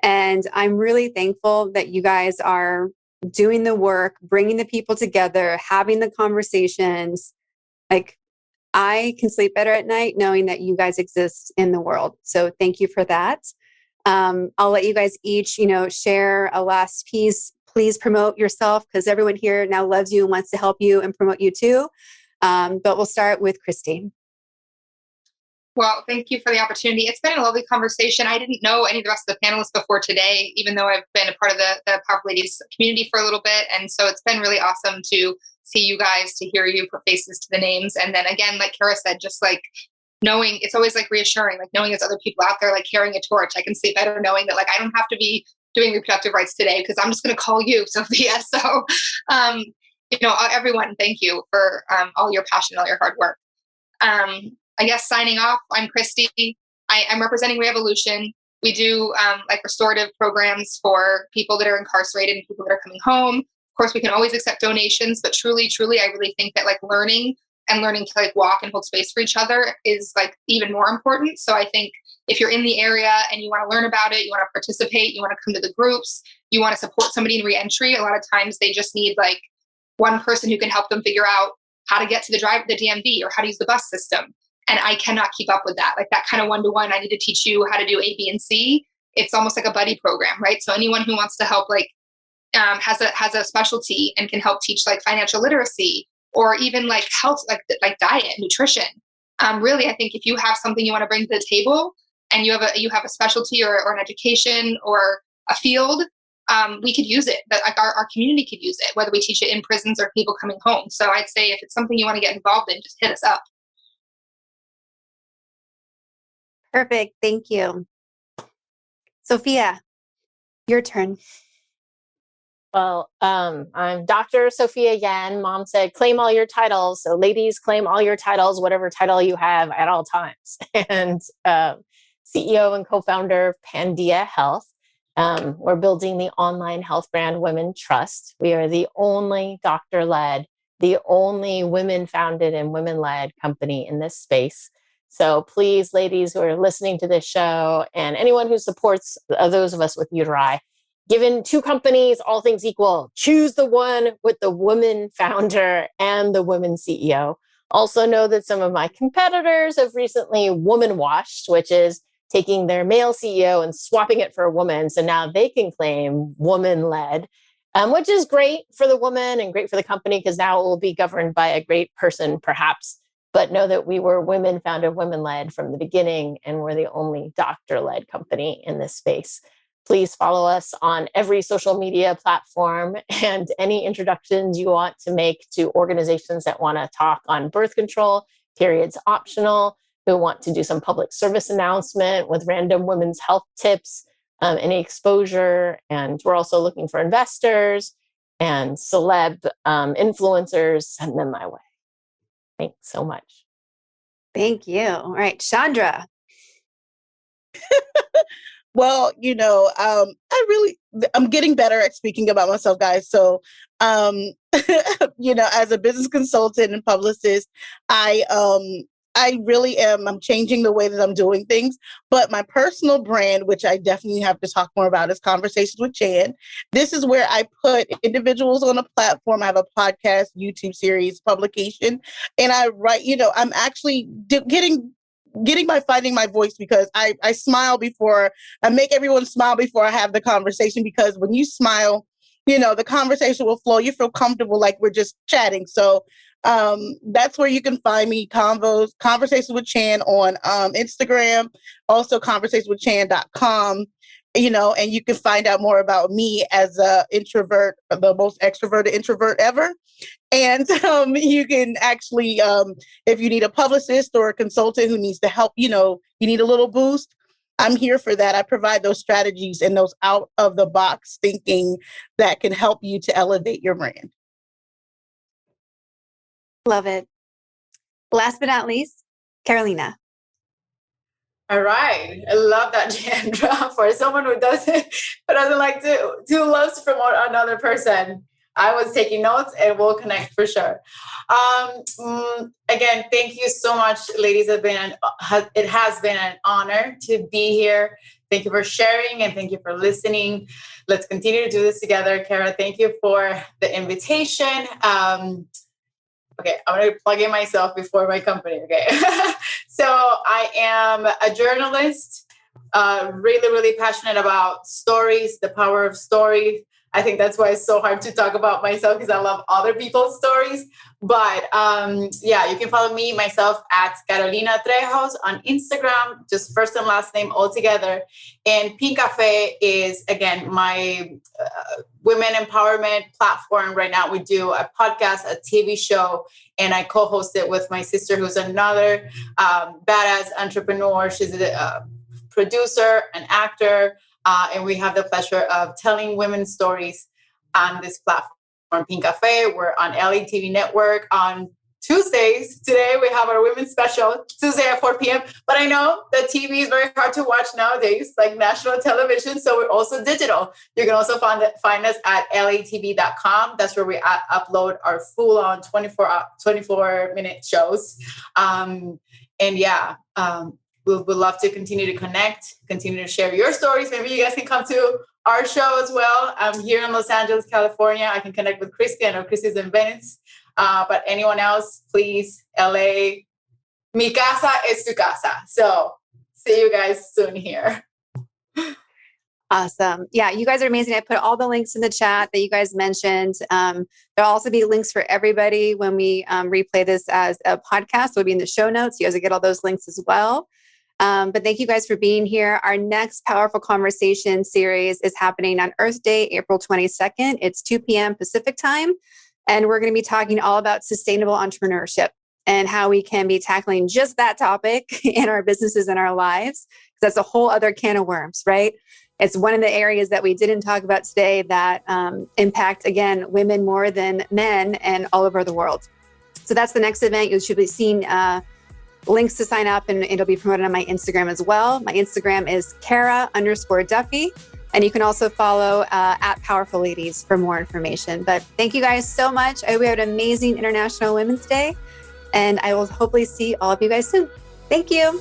And I'm really thankful that you guys are doing the work, bringing the people together, having the conversations. Like, I can sleep better at night knowing that you guys exist in the world. So thank you for that. I'll let you guys each, share a last piece. Please promote yourself, because everyone here now loves you and wants to help you and promote you too. But we'll start with Kristy. Well, thank you for the opportunity. It's been a lovely conversation. I didn't know any of the rest of the panelists before today, even though I've been a part of the Powerful Ladies community for a little bit. And so it's been really awesome to see you guys, to hear you put faces to the names. And then again, like Kara said, just like knowing, it's always like reassuring, like knowing there's other people out there like carrying a torch. I can sleep better knowing that like I don't have to be doing reproductive rights today, because I'm just going to call you, Sophia. So, everyone, thank you for all your passion, all your hard work. I guess signing off, I'm Kristy. I'm representing Reevolution. We do restorative programs for people that are incarcerated and people that are coming home. Of course, we can always accept donations, but truly, I really think that like learning to like walk and hold space for each other is like even more important. So I think if you're in the area and you want to learn about it, you want to participate, you want to come to the groups, you want to support somebody in reentry, a lot of times they just need like one person who can help them figure out how to get to the DMV or how to use the bus system. And I cannot keep up with that. Like that kind of one-to-one, I need to teach you how to do A, B, and C. It's almost like a buddy program, right? So anyone who wants to help, like has a specialty and can help teach like financial literacy or even like health, like diet, nutrition. Really, I think if you have something you want to bring to the table and you have a specialty or an education or a field, we could use it. That like our community could use it, whether we teach it in prisons or people coming home. So I'd say if it's something you want to get involved in, just hit us up. Perfect. Thank you. Sophia, your turn. Well, I'm Dr. Sophia Yen. Mom said, claim all your titles. So ladies, claim all your titles, whatever title you have at all times. And CEO and co-founder of Pandia Health. We're building the online health brand Women Trust. We are the only doctor-led, the only women-founded and women-led company in this space. So please, ladies who are listening to this show and anyone who supports those of us with uteri, given two companies, all things equal, choose the one with the woman founder and the woman CEO. Also know that some of my competitors have recently woman washed, which is taking their male CEO and swapping it for a woman. So now they can claim woman led, which is great for the woman and great for the company because now it will be governed by a great person, perhaps. But know that we were women founded, women led from the beginning, and we're the only doctor led company in this space. Please follow us on every social media platform, and any introductions you want to make to organizations that want to talk on birth control, periods optional, who want to do some public service announcement with random women's health tips, any exposure. And we're also looking for investors and celeb influencers. Send them my way. Thanks so much. Thank you. All right, Chandra. Well, I'm getting better at speaking about myself, guys. So, as a business consultant and publicist, I really am. I'm changing the way that I'm doing things. But my personal brand, which I definitely have to talk more about, is Conversations with Chan. This is where I put individuals on a platform. I have a podcast, YouTube series, publication, and I write. I'm actually finding my voice because I smile before I make everyone smile before I have the conversation, because when you smile, the conversation will flow. You feel comfortable, like we're just chatting. So that's where you can find me, Conversations with Chan on Instagram, also conversationswithchan.com, and you can find out more about me as a introvert, the most extroverted introvert ever. And you can actually, if you need a publicist or a consultant who needs to help, you need a little boost, I'm here for that. I provide those strategies and those out of the box thinking that can help you to elevate your brand. Love it. Last but not least, Carolina. All right. I love that, Chandra. For someone who doesn't like to loves to promote another person. I was taking notes and we'll connect for sure. Again, thank you so much, ladies. It has been an honor to be here. Thank you for sharing and thank you for listening. Let's continue to do this together. Kara, thank you for the invitation. Okay, I'm going to plug in myself before my company, okay? So I am a journalist, really, really passionate about stories, the power of story. I think that's why it's so hard to talk about myself, because I love other people's stories. But you can follow myself at Carolina Trejos on Instagram, just first and last name all together. And Pinkafe is, again, my women empowerment platform. Right now we do a podcast, a TV show, and I co-host it with my sister, who's another badass entrepreneur. She's a producer, an actor, and we have the pleasure of telling women's stories on this platform, Pinkafe. We're on LA TV Network on Tuesdays. Today we have our women's special, Tuesday at 4 p.m. But I know that TV is very hard to watch nowadays, like national television. So we're also digital. You can also find us at latv.com. That's where we upload our full-on 24-minute shows. We would love to continue to connect, continue to share your stories. Maybe you guys can come to our show as well. I'm here in Los Angeles, California. I can connect with Kristy. I know Kristy's in Venice. But anyone else, please, LA, mi casa es tu casa. So see you guys soon here. Awesome. Yeah, you guys are amazing. I put all the links in the chat that you guys mentioned. There'll also be links for everybody when we replay this as a podcast. It'll be in the show notes. You guys will get all those links as well. But thank you guys for being here. Our next Powerful Conversation series is happening on Earth Day, April 22nd. It's 2 p.m. Pacific time. And we're going to be talking all about sustainable entrepreneurship and how we can be tackling just that topic in our businesses and our lives. That's a whole other can of worms, right? It's one of the areas that we didn't talk about today that impact, again, women more than men and all over the world. So that's the next event. You should be seeing links to sign up, and it'll be promoted on my Instagram as well. My Instagram is Kara_Duffy. And you can also follow at Powerful Ladies for more information. But thank you guys so much. I hope we have an amazing International Women's Day. And I will hopefully see all of you guys soon. Thank you.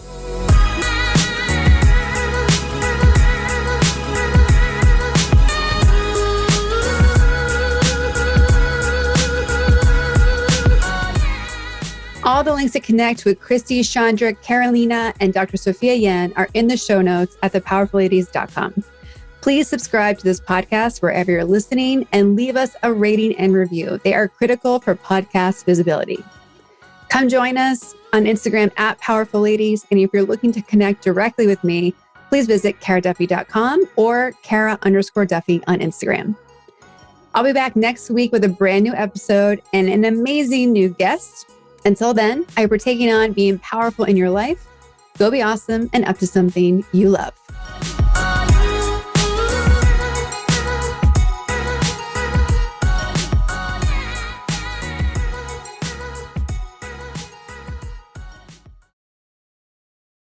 All the links to connect with Kristy, Chandra, Carolina, and Dr. Sophia Yen are in the show notes at thepowerfulladies.com. Please subscribe to this podcast wherever you're listening and leave us a rating and review. They are critical for podcast visibility. Come join us on Instagram at Powerful Ladies. And if you're looking to connect directly with me, please visit karaduffy.com or Kara_Duffy on Instagram. I'll be back next week with a brand new episode and an amazing new guest. Until then, I hope you're taking on being powerful in your life. Go be awesome and up to something you love.